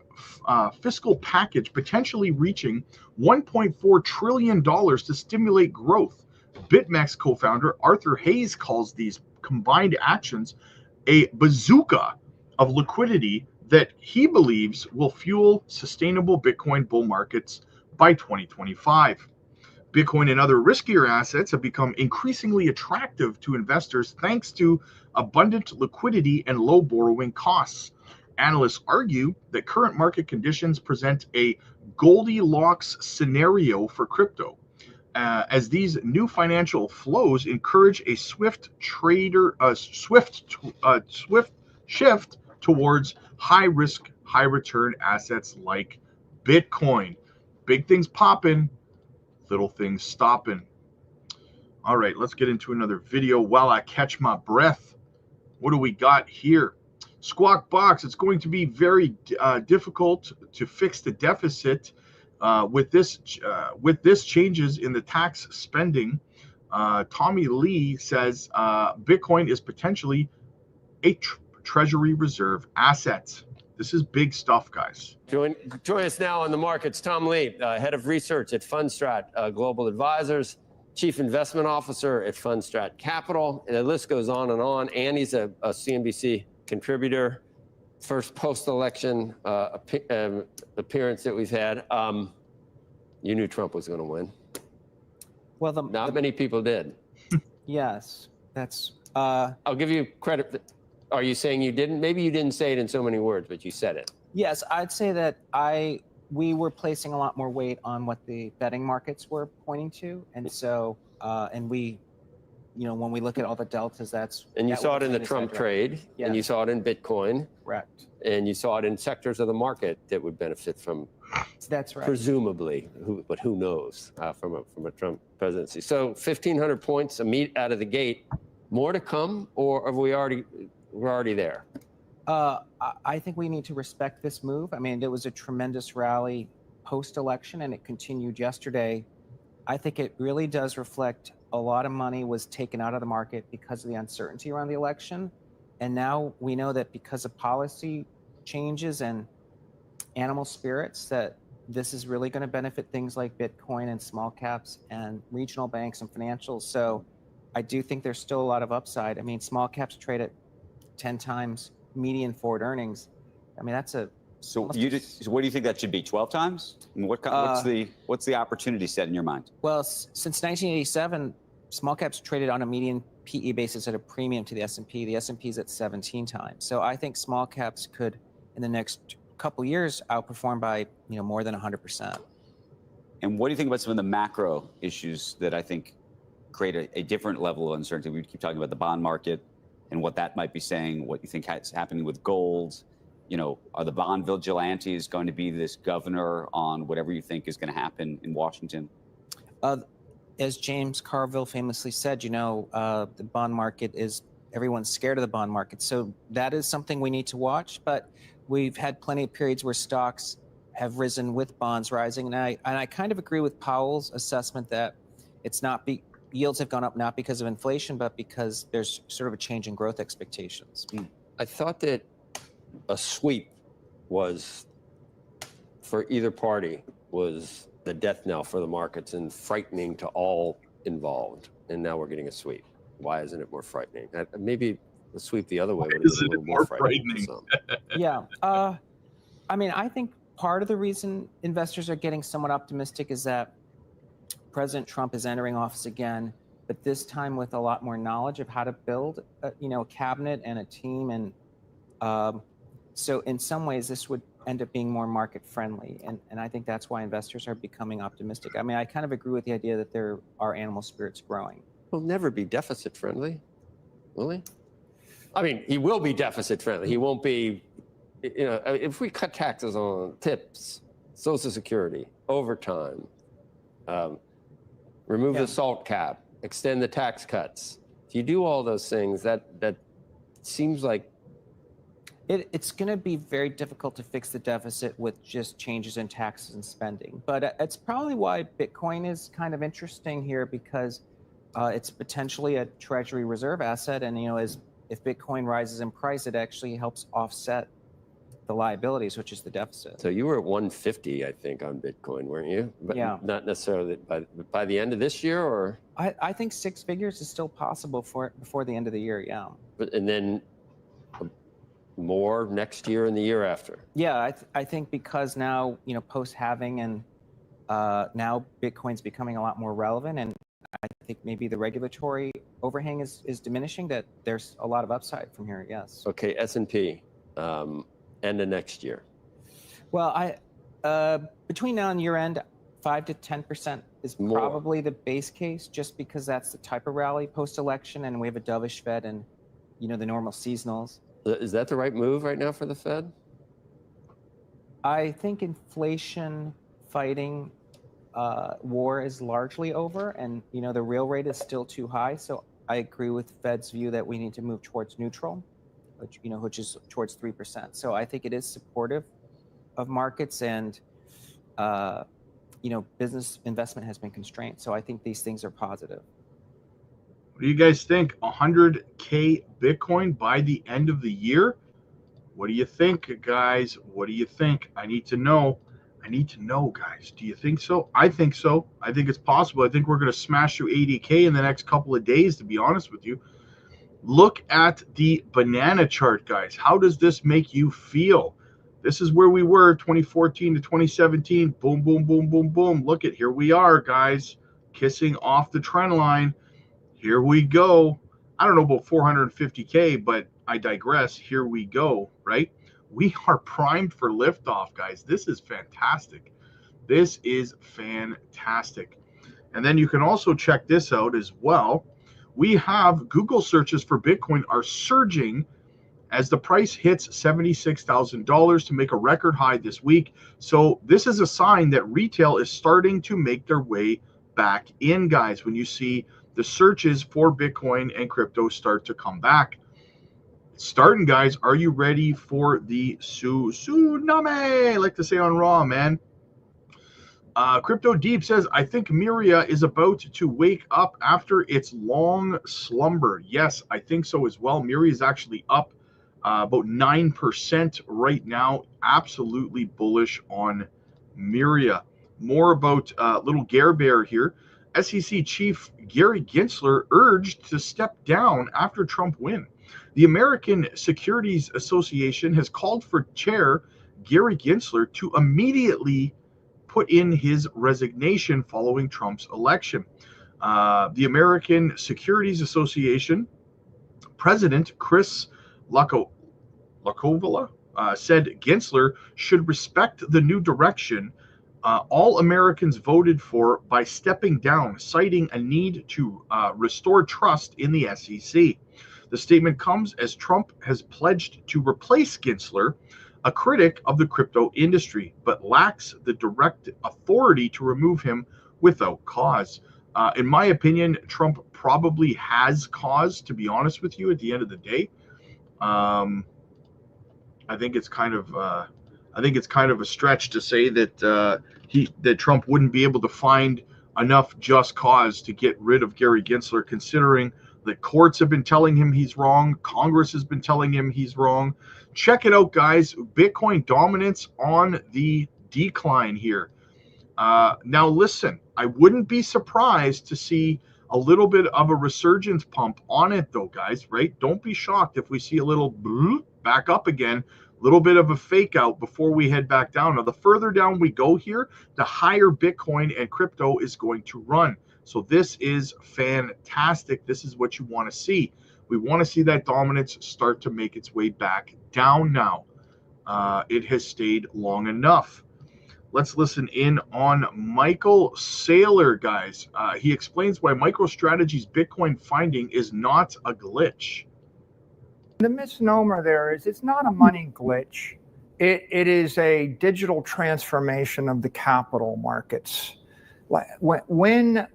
fiscal package, potentially reaching $1.4 trillion to stimulate growth. BitMEX co-founder Arthur Hayes calls these combined actions a bazooka of liquidity that he believes will fuel sustainable Bitcoin bull markets by 2025. Bitcoin and other riskier assets have become increasingly attractive to investors thanks to abundant liquidity and low borrowing costs. Analysts argue that current market conditions present a Goldilocks scenario for crypto, as these new financial flows encourage a swift shift towards high-risk, high-return assets like Bitcoin. Big things popping, little things stopping. All right, let's get into another video while I catch my breath. What do we got here? Squawk Box, it's going to be very difficult to fix the deficit with this changes in the tax spending. Tommy Lee says Bitcoin is potentially a treasury reserve asset. This is big stuff, guys. Join us now on the markets. Tom Lee, head of research at Fundstrat Global Advisors, chief investment officer at Fundstrat Capital, and the list goes on and on. Andy's a CNBC contributor. First post-election appearance that we've had. You knew Trump was going to win. Well, not many people did. Yes, that's. I'll give you credit. Are you saying you didn't? Maybe you didn't say it in so many words, but you said it. Yes, I'd say that we were placing a lot more weight on what the betting markets were pointing to, and so and we, when we look at all the deltas, and you saw it in the Trump trade, yes. And you saw it in Bitcoin, correct, and you saw it in sectors of the market that would benefit from. That's right. Presumably, but who knows from a Trump presidency? So 1,500 points out of the gate. More to come, or are we're already there? I think we need to respect this move. I mean, there was a tremendous rally post-election, and it continued yesterday. I think it really does reflect a lot of money was taken out of the market because of the uncertainty around the election, and now we know that because of policy changes and animal spirits, that this is really going to benefit things like Bitcoin and small caps and regional banks and financials. So I do think there's still a lot of upside. I mean, small caps trade at 10 times median forward earnings. I mean, that's a. So what do you think that should be? 12 times? I mean, what's the opportunity set in your mind? Well, since 1987, small caps traded on a median PE basis at a premium to the S&P. The S&P is at 17 times. So I think small caps could, in the next couple years, outperform by more than 100%. And what do you think about some of the macro issues that I think create a different level of uncertainty? We keep talking about the bond market and what that might be saying, what you think is happening with gold. Are the bond vigilantes going to be this governor on whatever you think is going to happen in Washington? As James Carville famously said, the bond market is, everyone's scared of the bond market. So that is something we need to watch. But we've had plenty of periods where stocks have risen with bonds rising. And I kind of agree with Powell's assessment that it's not yields have gone up not because of inflation, but because there's sort of a change in growth expectations. I thought that a sweep was, for either party, was the death knell for the markets and frightening to all involved. And now we're getting a sweep. Why isn't it more frightening? Maybe the sweep the other way would have been a little more frightening. Yeah. I mean, I think part of the reason investors are getting somewhat optimistic is that President Trump is entering office again, but this time with a lot more knowledge of how to build a cabinet and a team. And so in some ways, this would end up being more market friendly. And I think that's why investors are becoming optimistic. I mean, I kind of agree with the idea that there are animal spirits growing. He'll never be deficit friendly, will he? I mean, he will be deficit friendly. He won't be, if we cut taxes on tips, Social Security, overtime, remove the SALT cap, extend the tax cuts. If you do all those things, that seems like it's going to be very difficult to fix the deficit with just changes in taxes and spending. But it's probably why Bitcoin is kind of interesting here, because it's potentially a treasury reserve asset. And, if Bitcoin rises in price, it actually helps offset the liabilities, which is the deficit. So you were at 150, I think, on Bitcoin, weren't you? But yeah. Not necessarily by the end of this year, or? I think 6 figures is still possible before the end of the year, yeah. And then more next year and the year after? Yeah, I think because now, post-halving and now Bitcoin's becoming a lot more relevant, and I think maybe the regulatory overhang is diminishing, that there's a lot of upside from here, yes. Okay, S&P. End of next year? Well, between now and year end, 5 to 10% is probably the base case, just because that's the type of rally post-election, and we have a dovish Fed and the normal seasonals. Is that the right move right now for the Fed? I think inflation fighting war is largely over, and the real rate is still too high. So I agree with Fed's view that we need to move towards neutral, which is towards 3%. So I think it is supportive of markets, and business investment has been constrained. So I think these things are positive. What do you guys think? 100K Bitcoin by the end of the year? What do you think, guys? What do you think? I need to know. I need to know, guys. Do you think so? I think so. I think it's possible. I think we're going to smash through 80K in the next couple of days, to be honest with you. Look at the banana chart, guys. How does this make you feel? This is where we were 2014 to 2017. Boom, boom, boom, boom, boom. Look at here we are, guys, kissing off the trend line. Here we go. I don't know about 450K, but I digress. Here we go, right? We are primed for liftoff, guys. This is fantastic. This is fantastic. And then you can also check this out as well. We have Google searches for Bitcoin are surging as the price hits $76,000 to make a record high this week. So this is a sign that retail is starting to make their way back in, guys, when you see the searches for Bitcoin and crypto start to come back. Starting, guys. Are you ready for the tsunami? I like to say on Raw, man. Crypto Deep says, I think Miria is about to wake up after its long slumber. Yes, I think so as well. Miria is actually up about 9% right now. Absolutely bullish on Miria. More about little Gare Bear here. SEC Chief Gary Gensler urged to step down after Trump win. The American Securities Association has called for Chair Gary Gensler to immediately put in his resignation following Trump's election. The American Securities Association President Chris Lakovala said Gensler should respect the new direction all Americans voted for by stepping down, citing a need to restore trust in the SEC. The statement comes as Trump has pledged to replace Gensler, a critic of the crypto industry, but lacks the direct authority to remove him without cause. In my opinion, Trump probably has cause, to be honest with you, at the end of the day. I think it's kind of a stretch to say that that Trump wouldn't be able to find enough just cause to get rid of Gary Gensler, considering the courts have been telling him he's wrong. Congress has been telling him he's wrong. Check it out, guys. Bitcoin dominance on the decline here. Now, listen, I wouldn't be surprised to see a little bit of a resurgence pump on it, though, guys, right? Don't be shocked if we see a little back up again, a little bit of a fake out before we head back down. Now, the further down we go here, the higher Bitcoin and crypto is going to run. So this is fantastic. This is what you want to see. We want to see that dominance start to make its way back down now. It has stayed long enough. Let's listen in on Michael Saylor, guys. He explains why MicroStrategy's Bitcoin finding is not a glitch. The misnomer there is it's not a money glitch. It is a digital transformation of the capital markets. When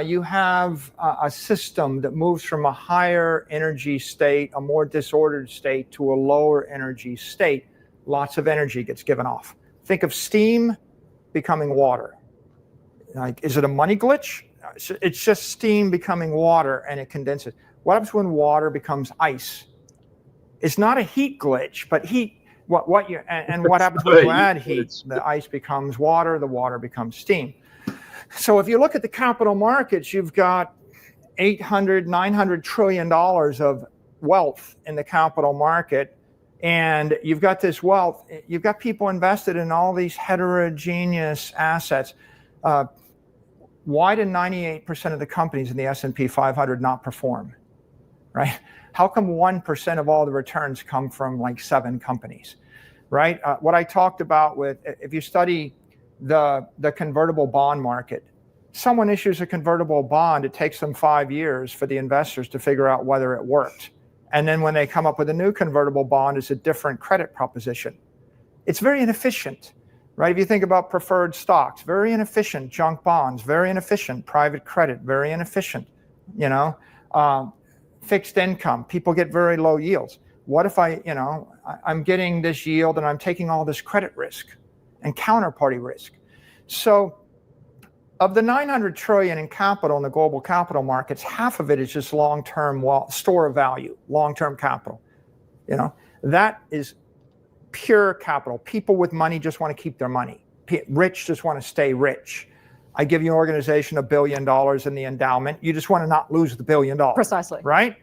you have a system that moves from a higher energy state, a more disordered state, to a lower energy state, lots of energy gets given off. Think of steam becoming water. Like, is it a money glitch? It's just steam becoming water and it condenses. What happens when water becomes ice? It's not a heat glitch, but heat. What happens when you add heat? The ice becomes water, the water becomes steam. So if you look at the capital markets, you've got $900 trillion of wealth in the capital market. And you've got this wealth, you've got people invested in all these heterogeneous assets. Why do 98% of the companies in the S&P 500 not perform, right? How come 1% of all the returns come from like 7 companies, right? What I talked about with, if you study the convertible bond market, someone issues a convertible bond, it takes them 5 years for the investors to figure out whether it worked. And then when they come up with a new convertible bond, it's a different credit proposition. It's very inefficient, right? If you think about preferred stocks, very inefficient. Junk bonds, very inefficient. Private credit, very inefficient. Fixed income, people get very low yields. What if I'm getting this yield and I'm taking all this credit risk and counterparty risk? So of the 900 trillion in capital in the global capital markets, half of it is just long-term store of value, long-term capital. That is pure capital. People with money just want to keep their money. Rich just want to stay rich. I give you an organization $1 billion in the endowment. You just want to not lose the $1 billion. Precisely. Right?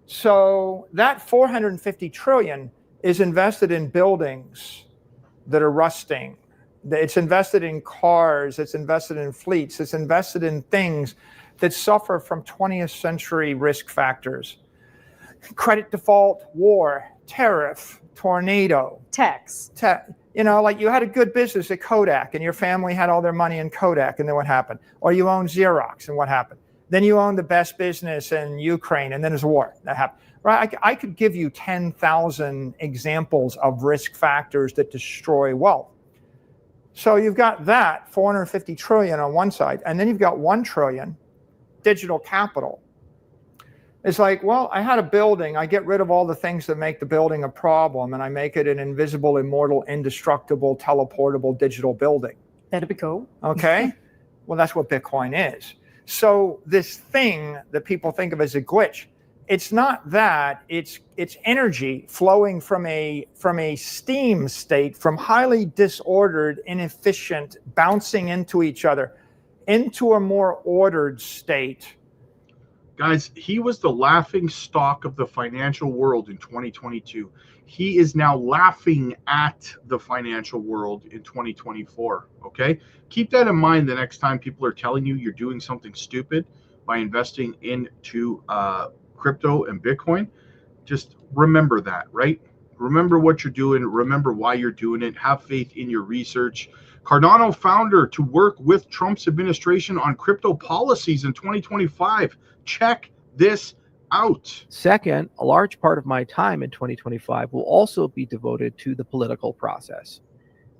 So that 450 trillion is invested in buildings that are rusting. It's invested in cars. It's invested in fleets. It's invested in things that suffer from 20th century risk factors. Credit default, war, tariff, tornado. Tax. You know, like you had a good business at Kodak and your family had all their money in Kodak, and then what happened? Or you own Xerox, and what happened? Then you own the best business in Ukraine, and then there's a war. That happened. Right? I could give you 10,000 examples of risk factors that destroy wealth. So you've got that 450 trillion on one side, and then you've got 1 trillion digital capital. It's like, well, I had a building. I get rid of all the things that make the building a problem, and I make it an invisible, immortal, indestructible, teleportable digital building. That'd be cool. Okay? Well, that's what Bitcoin is. So this thing that people think of as a glitch, it's not that. It's energy flowing from a steam state, from highly disordered, inefficient, bouncing into each other, into a more ordered state. Guys, he was the laughing stock of the financial world in 2022. He is now laughing at the financial world in 2024. Okay? Keep that in mind the next time people are telling you you're doing something stupid by investing into crypto and Bitcoin. Just remember that, right? Remember what you're doing. Remember why you're doing it. Have faith in your research. Cardano founder to work with Trump's administration on crypto policies in 2025. Check this out. Second, a large part of my time in 2025 will also be devoted to the political process.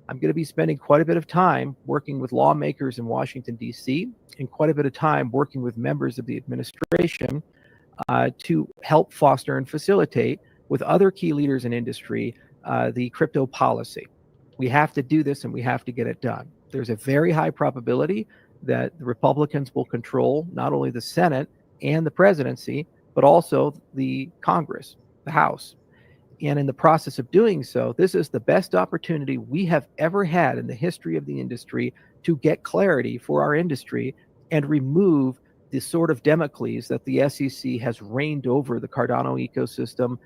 I'm going to be spending quite a bit of time working with lawmakers in Washington, D.C., and quite a bit of time working with members of the administration to help foster and facilitate with other key leaders in industry the crypto policy. We have to do this and we have to get it done. There's a very high probability that the Republicans will control not only the Senate and the presidency, but also the Congress, the House. And in the process of doing so, this is the best opportunity we have ever had in the history of the industry to get clarity for our industry and remove the sort of Damocles that the SEC has reigned over the Cardano ecosystem,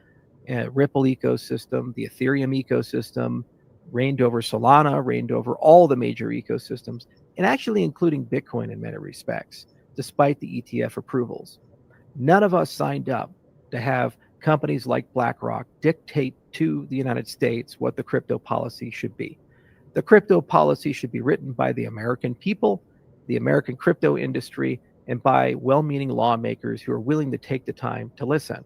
Ripple ecosystem, the Ethereum ecosystem, reigned over Solana, reigned over all the major ecosystems, and actually including Bitcoin in many respects, despite the ETF approvals. None of us signed up to have companies like BlackRock dictate to the United States what the crypto policy should be. The crypto policy should be written by the American people, the American crypto industry, and by well-meaning lawmakers who are willing to take the time to listen.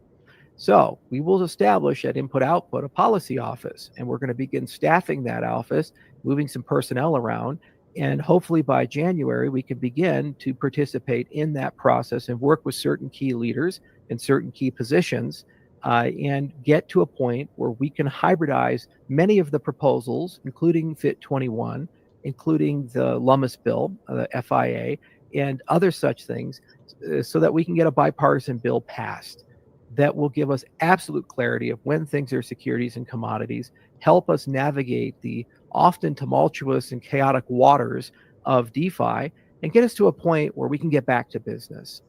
So we will establish at Input Output a policy office, and we're going to begin staffing that office, moving some personnel around, and hopefully by January we can begin to participate in that process and work with certain key leaders in certain key positions and get to a point where we can hybridize many of the proposals, including FIT 21, including the Lummis bill, the FIA, and other such things, so that we can get a bipartisan bill passed that will give us absolute clarity of when things are securities and commodities, help us navigate the often tumultuous and chaotic waters of DeFi, and get us to a point where we can get back to business.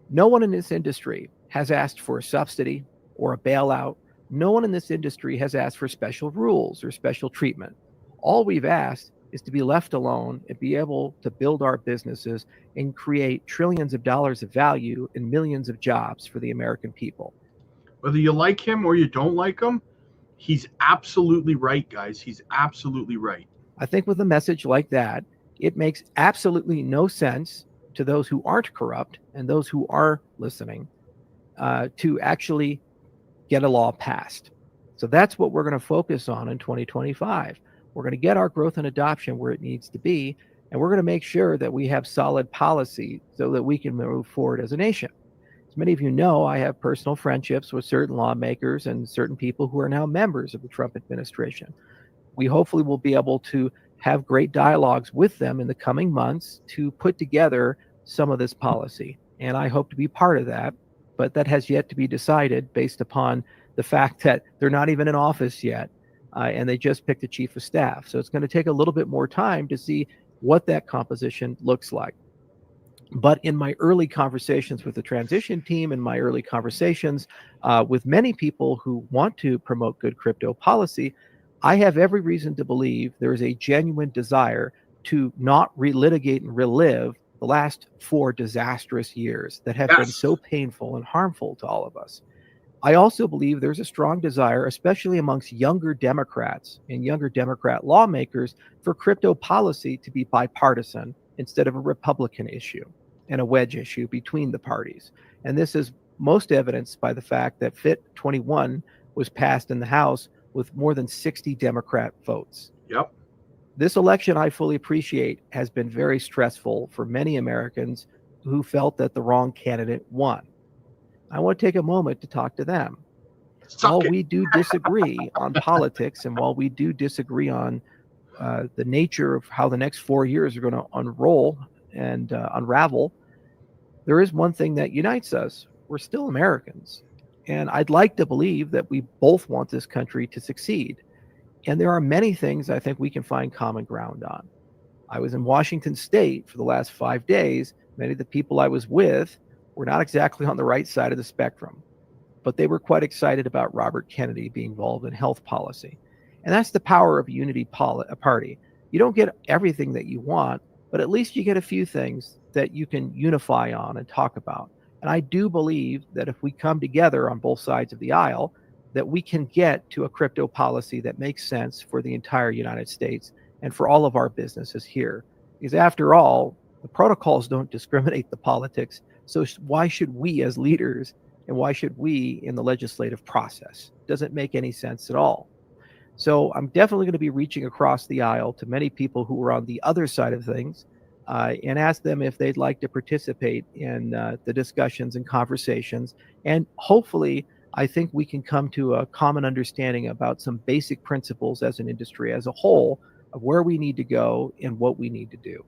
No one in this industry has asked for a subsidy or a bailout. No one in this industry has asked for special rules or special treatment. All we've asked is to be left alone and be able to build our businesses and create trillions of dollars of value and millions of jobs for the American people. Whether you like him or you don't like him, he's absolutely right, guys. He's absolutely right. I think with a message like that, it makes absolutely no sense to those who aren't corrupt and those who are listening to actually get a law passed. So that's what we're going to focus on in 2025. We're going to get our growth and adoption where it needs to be, and we're going to make sure that we have solid policy so that we can move forward as a nation. As many of you know, I have personal friendships with certain lawmakers and certain people who are now members of the Trump administration. We hopefully will be able to have great dialogues with them in the coming months to put together some of this policy. And I hope to be part of that, but that has yet to be decided based upon the fact that they're not even in office yet, and they just picked a chief of staff. So it's going to take a little bit more time to see what that composition looks like. But in my early conversations with the transition team and my early conversations with many people who want to promote good crypto policy, I have every reason to believe there is a genuine desire to not relitigate and relive the last 4 disastrous years that have been so painful and harmful to all of us. I also believe there's a strong desire, especially amongst younger Democrats and younger Democrat lawmakers, for crypto policy to be bipartisan instead of a Republican issue and a wedge issue between the parties. And this is most evidenced by the fact that FIT 21 was passed in the House with more than 60 Democrat votes. Yep. This election, I fully appreciate, has been very stressful for many Americans who felt that the wrong candidate won. I want to take a moment to talk to them. While we do disagree on politics, and while we do disagree on the nature of how the next 4 years are going to unroll and unravel, there is one thing that unites us. We're still Americans. And I'd like to believe that we both want this country to succeed. And there are many things I think we can find common ground on. I was in Washington State for the last 5 days. Many of the people I was with were not exactly on the right side of the spectrum, but they were quite excited about Robert Kennedy being involved in health policy. And that's the power of a unity party. You don't get everything that you want, but at least you get a few things that you can unify on and talk about. And I do believe that if we come together on both sides of the aisle, that we can get to a crypto policy that makes sense for the entire United States and for all of our businesses here. Because after all, the protocols don't discriminate the politics. So why should we as leaders and why should we in the legislative process? Doesn't make any sense at all. So I'm definitely going to be reaching across the aisle to many people who are on the other side of things and ask them if they'd like to participate in the discussions and conversations. And hopefully, I think we can come to a common understanding about some basic principles as an industry as a whole of where we need to go and what we need to do.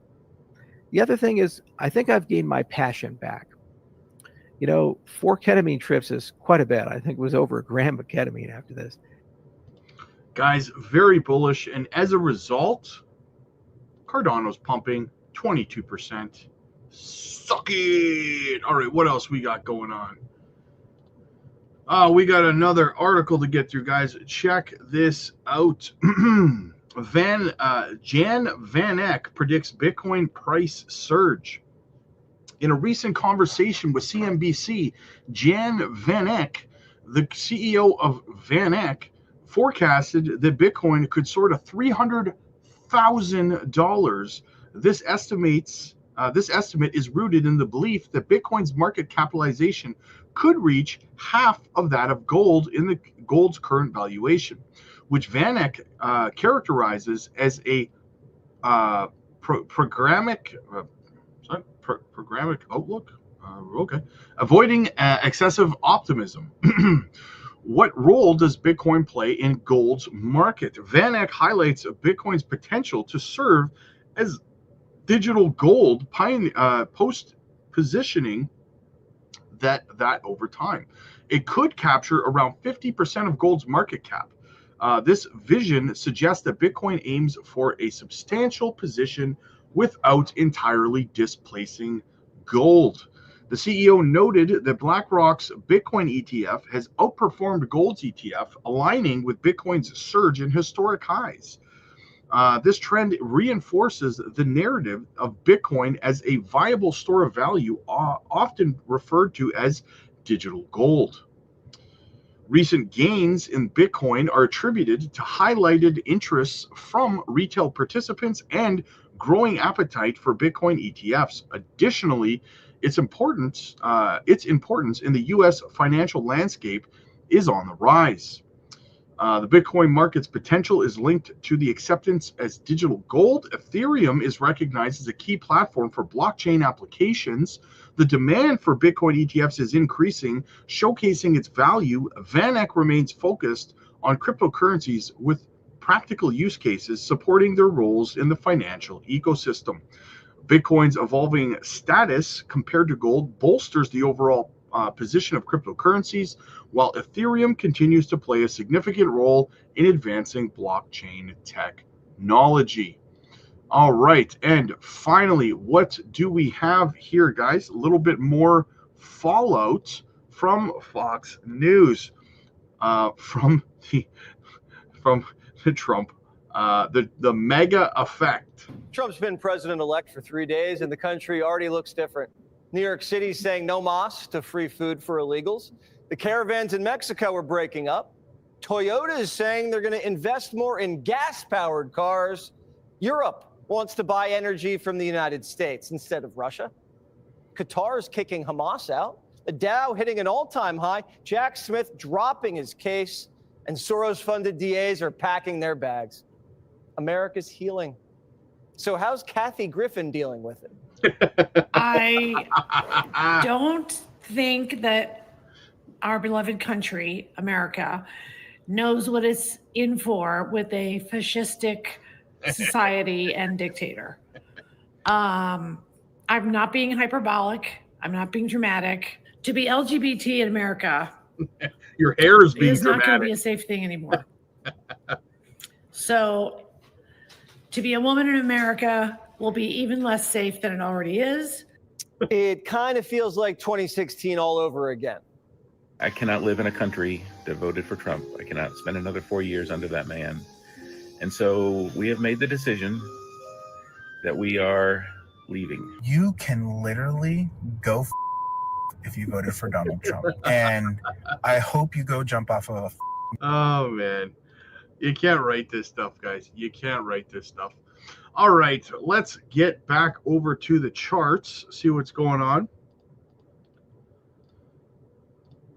The other thing is, I think I've gained my passion back. 4 ketamine trips is quite a bit. I think it was over 1 gram of ketamine after this. Guys, very bullish. And as a result, Cardano's pumping 22%. Suck it. All right, what else we got going on? We got another article to get through, guys. Check this out. Jan Van Eck predicts Bitcoin price surge. In a recent conversation with CNBC, Jan Van Eck, the CEO of Van Eck, forecasted that Bitcoin could soar to $300,000. This estimate is rooted in the belief that Bitcoin's market capitalization could reach half of that of gold in the gold's current valuation, which Van Eck characterizes as a programmatic outlook. Avoiding excessive optimism. What role does Bitcoin play in gold's market? Van Eck highlights Bitcoin's potential to serve as digital gold post-positioning that over time. It could capture around 50% of gold's market cap. This vision suggests that Bitcoin aims for a substantial position without entirely displacing gold. The CEO noted that BlackRock's Bitcoin ETF has outperformed gold's ETF, aligning with Bitcoin's surge in historic highs. This trend reinforces the narrative of Bitcoin as a viable store of value, often referred to as digital gold. Recent gains in Bitcoin are attributed to highlighted interests from retail participants and growing appetite for Bitcoin ETFs. Additionally, its importance in the U.S. financial landscape is on the rise. The Bitcoin market's potential is linked to the acceptance as digital gold. Ethereum is recognized as a key platform for blockchain applications. The demand for Bitcoin ETFs is increasing, showcasing its value. Van Eck remains focused on cryptocurrencies with practical use cases supporting their roles in the financial ecosystem. Bitcoin's evolving status compared to gold bolsters the overall position of cryptocurrencies, while Ethereum continues to play a significant role in advancing blockchain technology. All right, and finally, what do we have here, guys? A little bit more fallout from Fox News, from the Trump, the mega effect. Trump's been president-elect for 3 days, and the country already looks different. New York City's saying no mas to free food for illegals. The caravans in Mexico are breaking up. Toyota is saying they're going to invest more in gas-powered cars. Europe wants to buy energy from the United States instead of Russia. Qatar is kicking Hamas out. The Dow hitting an all-time high. Jack Smith dropping his case. And Soros-funded DAs are packing their bags. America's healing. So how's Kathy Griffin dealing with it? I don't think that our beloved country, America, knows what it's in for with a fascistic society and dictator. I'm not being hyperbolic. I'm not being dramatic. To be LGBT in America, your hair is being it's not going to dramatic. be a safe thing anymore. So to be a woman in America will be even less safe than it already is. It kind of feels like 2016 all over again. I cannot live in a country that voted for Trump. I cannot spend another 4 years under that man. And so we have made the decision that we are leaving. You can literally go if you voted for Donald Trump. And I hope you go jump off of a Oh, man. You can't write this stuff, guys. You can't write this stuff. All right, let's get back over to the charts, see what's going on.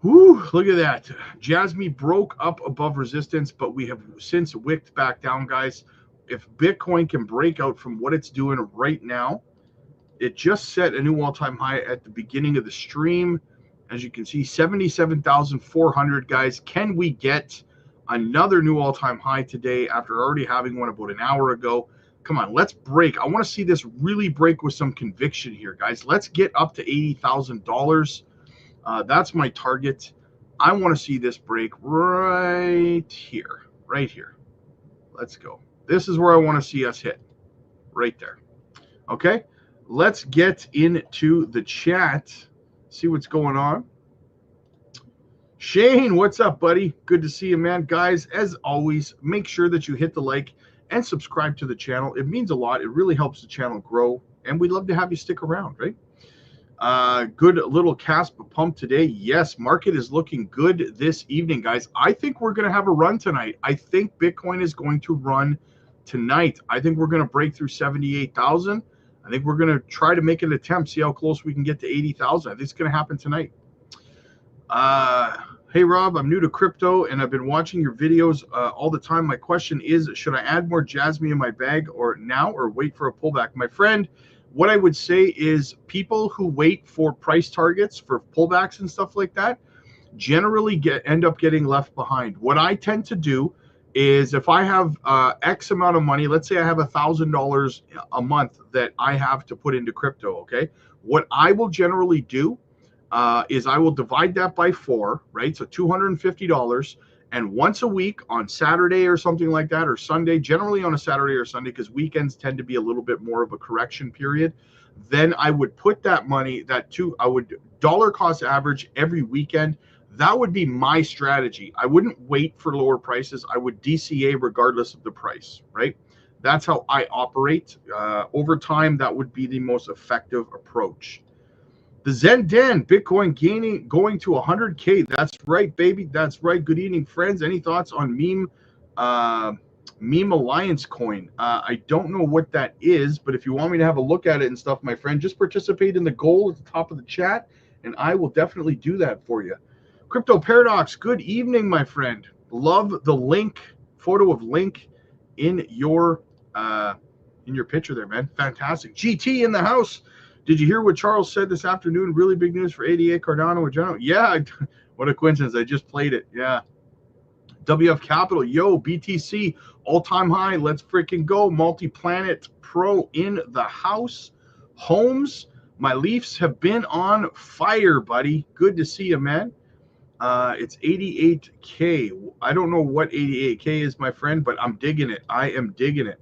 Whew, look at that. JASMY broke up above resistance, but we have since wicked back down, guys. If Bitcoin can break out from what it's doing right now, it just set a new all-time high at the beginning of the stream. As you can see, 77,400, guys. Can we get another new all-time high today after already having one about an hour ago? Come on, let's break. I want to see this really break with some conviction here, guys. Let's get up to $80,000. That's my target. I want to see this break right here. Right here. Let's go. This is where I want to see us hit. Right there. Okay. Let's get into the chat. See what's going on. Shane, what's up, buddy? Good to see you, man. Guys, as always, make sure that you hit the like and subscribe to the channel. It means a lot. It really helps the channel grow. And we'd love to have you stick around, right? Good little KASPA pump today. Yes, market is looking good this evening, guys. I think we're going to have a run tonight. I think Bitcoin is going to run tonight. I think we're going to break through 78,000. I think we're going to try to make an attempt, see how close we can get to 80,000. I think it's going to happen tonight. Hey, Rob, I'm new to crypto, and I've been watching your videos all the time. My question is, should I add more JASMY in my bag or wait for a pullback? My friend, what I would say is people who wait for price targets for pullbacks and stuff like that generally end up getting left behind. What I tend to do is if I have X amount of money, let's say I have $1,000 a month that I have to put into crypto, okay? What I will generally do is I will divide that by 4, right? So $250. And once a week on Saturday or something like that, or Sunday, generally on a Saturday or Sunday, because weekends tend to be a little bit more of a correction period, then I would put that money, I would dollar cost average every weekend. That would be my strategy. I wouldn't wait for lower prices. I would DCA regardless of the price, right? That's how I operate. Over time, that would be the most effective approach. The Zen Den, Bitcoin going to 100K. That's right, baby. That's right. Good evening, friends. Any thoughts on Meme Alliance coin? I don't know what that is, but if you want me to have a look at it and stuff, my friend, just participate in the goal at the top of the chat, and I will definitely do that for you. Crypto Paradox, good evening, my friend. Love the link, photo of Link in your picture there, man. Fantastic. GT in the house. Did you hear what Charles said this afternoon? Really big news for ADA, Cardano, or General. Yeah, what a coincidence. I just played it. Yeah. WF Capital, yo, BTC, all-time high. Let's freaking go. Multi-Planet Pro in the house. Homes, My Leafs have been on fire, buddy. Good to see you, man. It's 88K. I don't know what 88K is, my friend, but I'm digging it. I am digging it.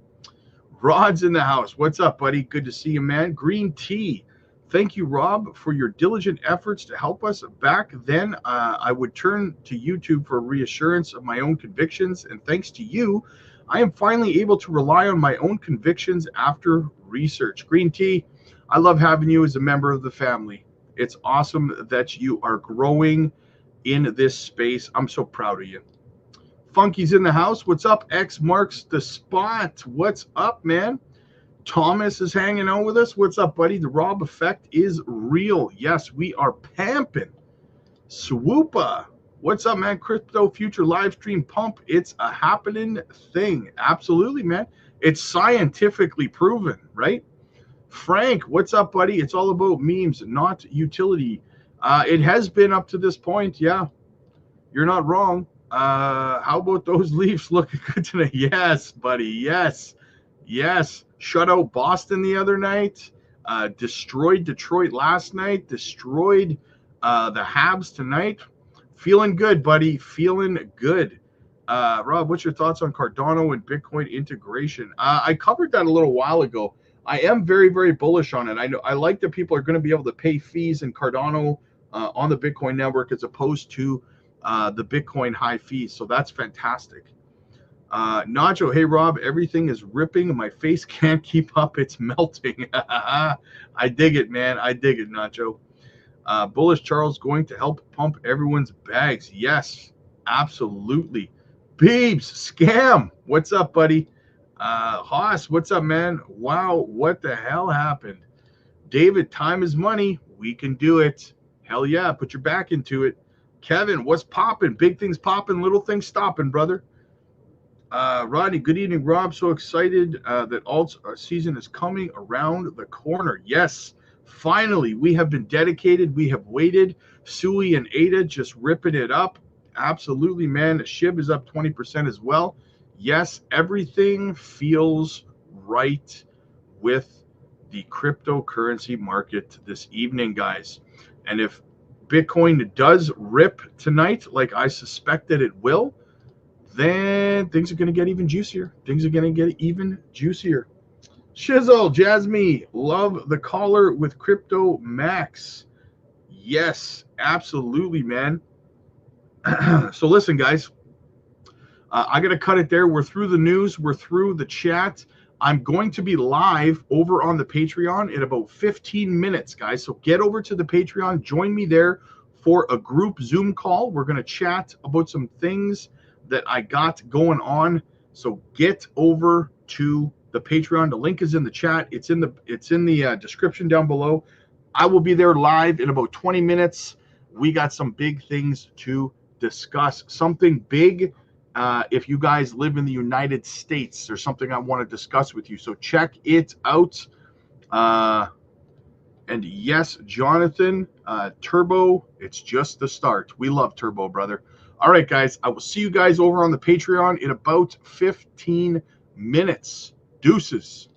Rod's in the house. What's up, buddy? Good to see you, man. Green tea. Thank you, Rob, for your diligent efforts to help us. Back then, I would turn to YouTube for reassurance of my own convictions, and thanks to you, I am finally able to rely on my own convictions after research. Green tea, I love having you as a member of the family. It's awesome that you are growing in this space. I'm so proud of you. Funky's in the house. What's up? X marks the spot. What's up, man? Thomas is hanging out with us. What's up, buddy? The Rob effect is real. Yes, we are pamping. Swoopa. What's up, man? Crypto Future live stream pump. It's a happening thing. Absolutely, man. It's scientifically proven, right? Frank, what's up, buddy? It's all about memes, not utility. It has been up to this point. Yeah, you're not wrong. How about those Leafs looking good today? Yes, buddy. Yes. Yes. Shut out Boston the other night. Destroyed Detroit last night. Destroyed the Habs tonight. Feeling good, buddy. Feeling good. Rob, what's your thoughts on Cardano and Bitcoin integration? I covered that a little while ago. I am very, very bullish on it. I like that people are going to be able to pay fees in Cardano on the Bitcoin network as opposed to the Bitcoin high fees. So that's fantastic. Nacho, hey Rob, everything is ripping. My face can't keep up. It's melting. I dig it, man. I dig it, Nacho. Bullish Charles going to help pump everyone's bags. Yes, absolutely. Beebs, scam. What's up, buddy? Haas, what's up, man? Wow, what the hell happened? David, time is money. We can do it. Hell yeah, put your back into it. Kevin, what's popping? Big things popping, little things stopping, brother. Rodney, good evening, Rob. So excited that Altseason is coming around the corner. Yes, finally, we have been dedicated. We have waited. Sui and Ada just ripping it up. Absolutely, man. SHIB is up 20% as well. Yes, everything feels right with the cryptocurrency market this evening, guys. And if Bitcoin does rip tonight, like I suspect that it will, then things are going to get even juicier. Things are going to get even juicier. Shizzle, Jasmy, love the caller with Crypto Max. Yes, absolutely, man. So listen, guys, I got to cut it there. We're through the news. We're through the chat. I'm going to be live over on the Patreon in about 15 minutes, guys. So get over to the Patreon. Join me there for a group Zoom call. We're going to chat about some things that I got going on. So get over to the Patreon. The link is in the chat. It's in the description down below. I will be there live in about 20 minutes. We got some big things to discuss. Something big. If you guys live in the United States, there's something I want to discuss with you. So check it out. And yes, Jonathan, Turbo, it's just the start. We love Turbo, brother. All right, guys, I will see you guys over on the Patreon in about 15 minutes. Deuces.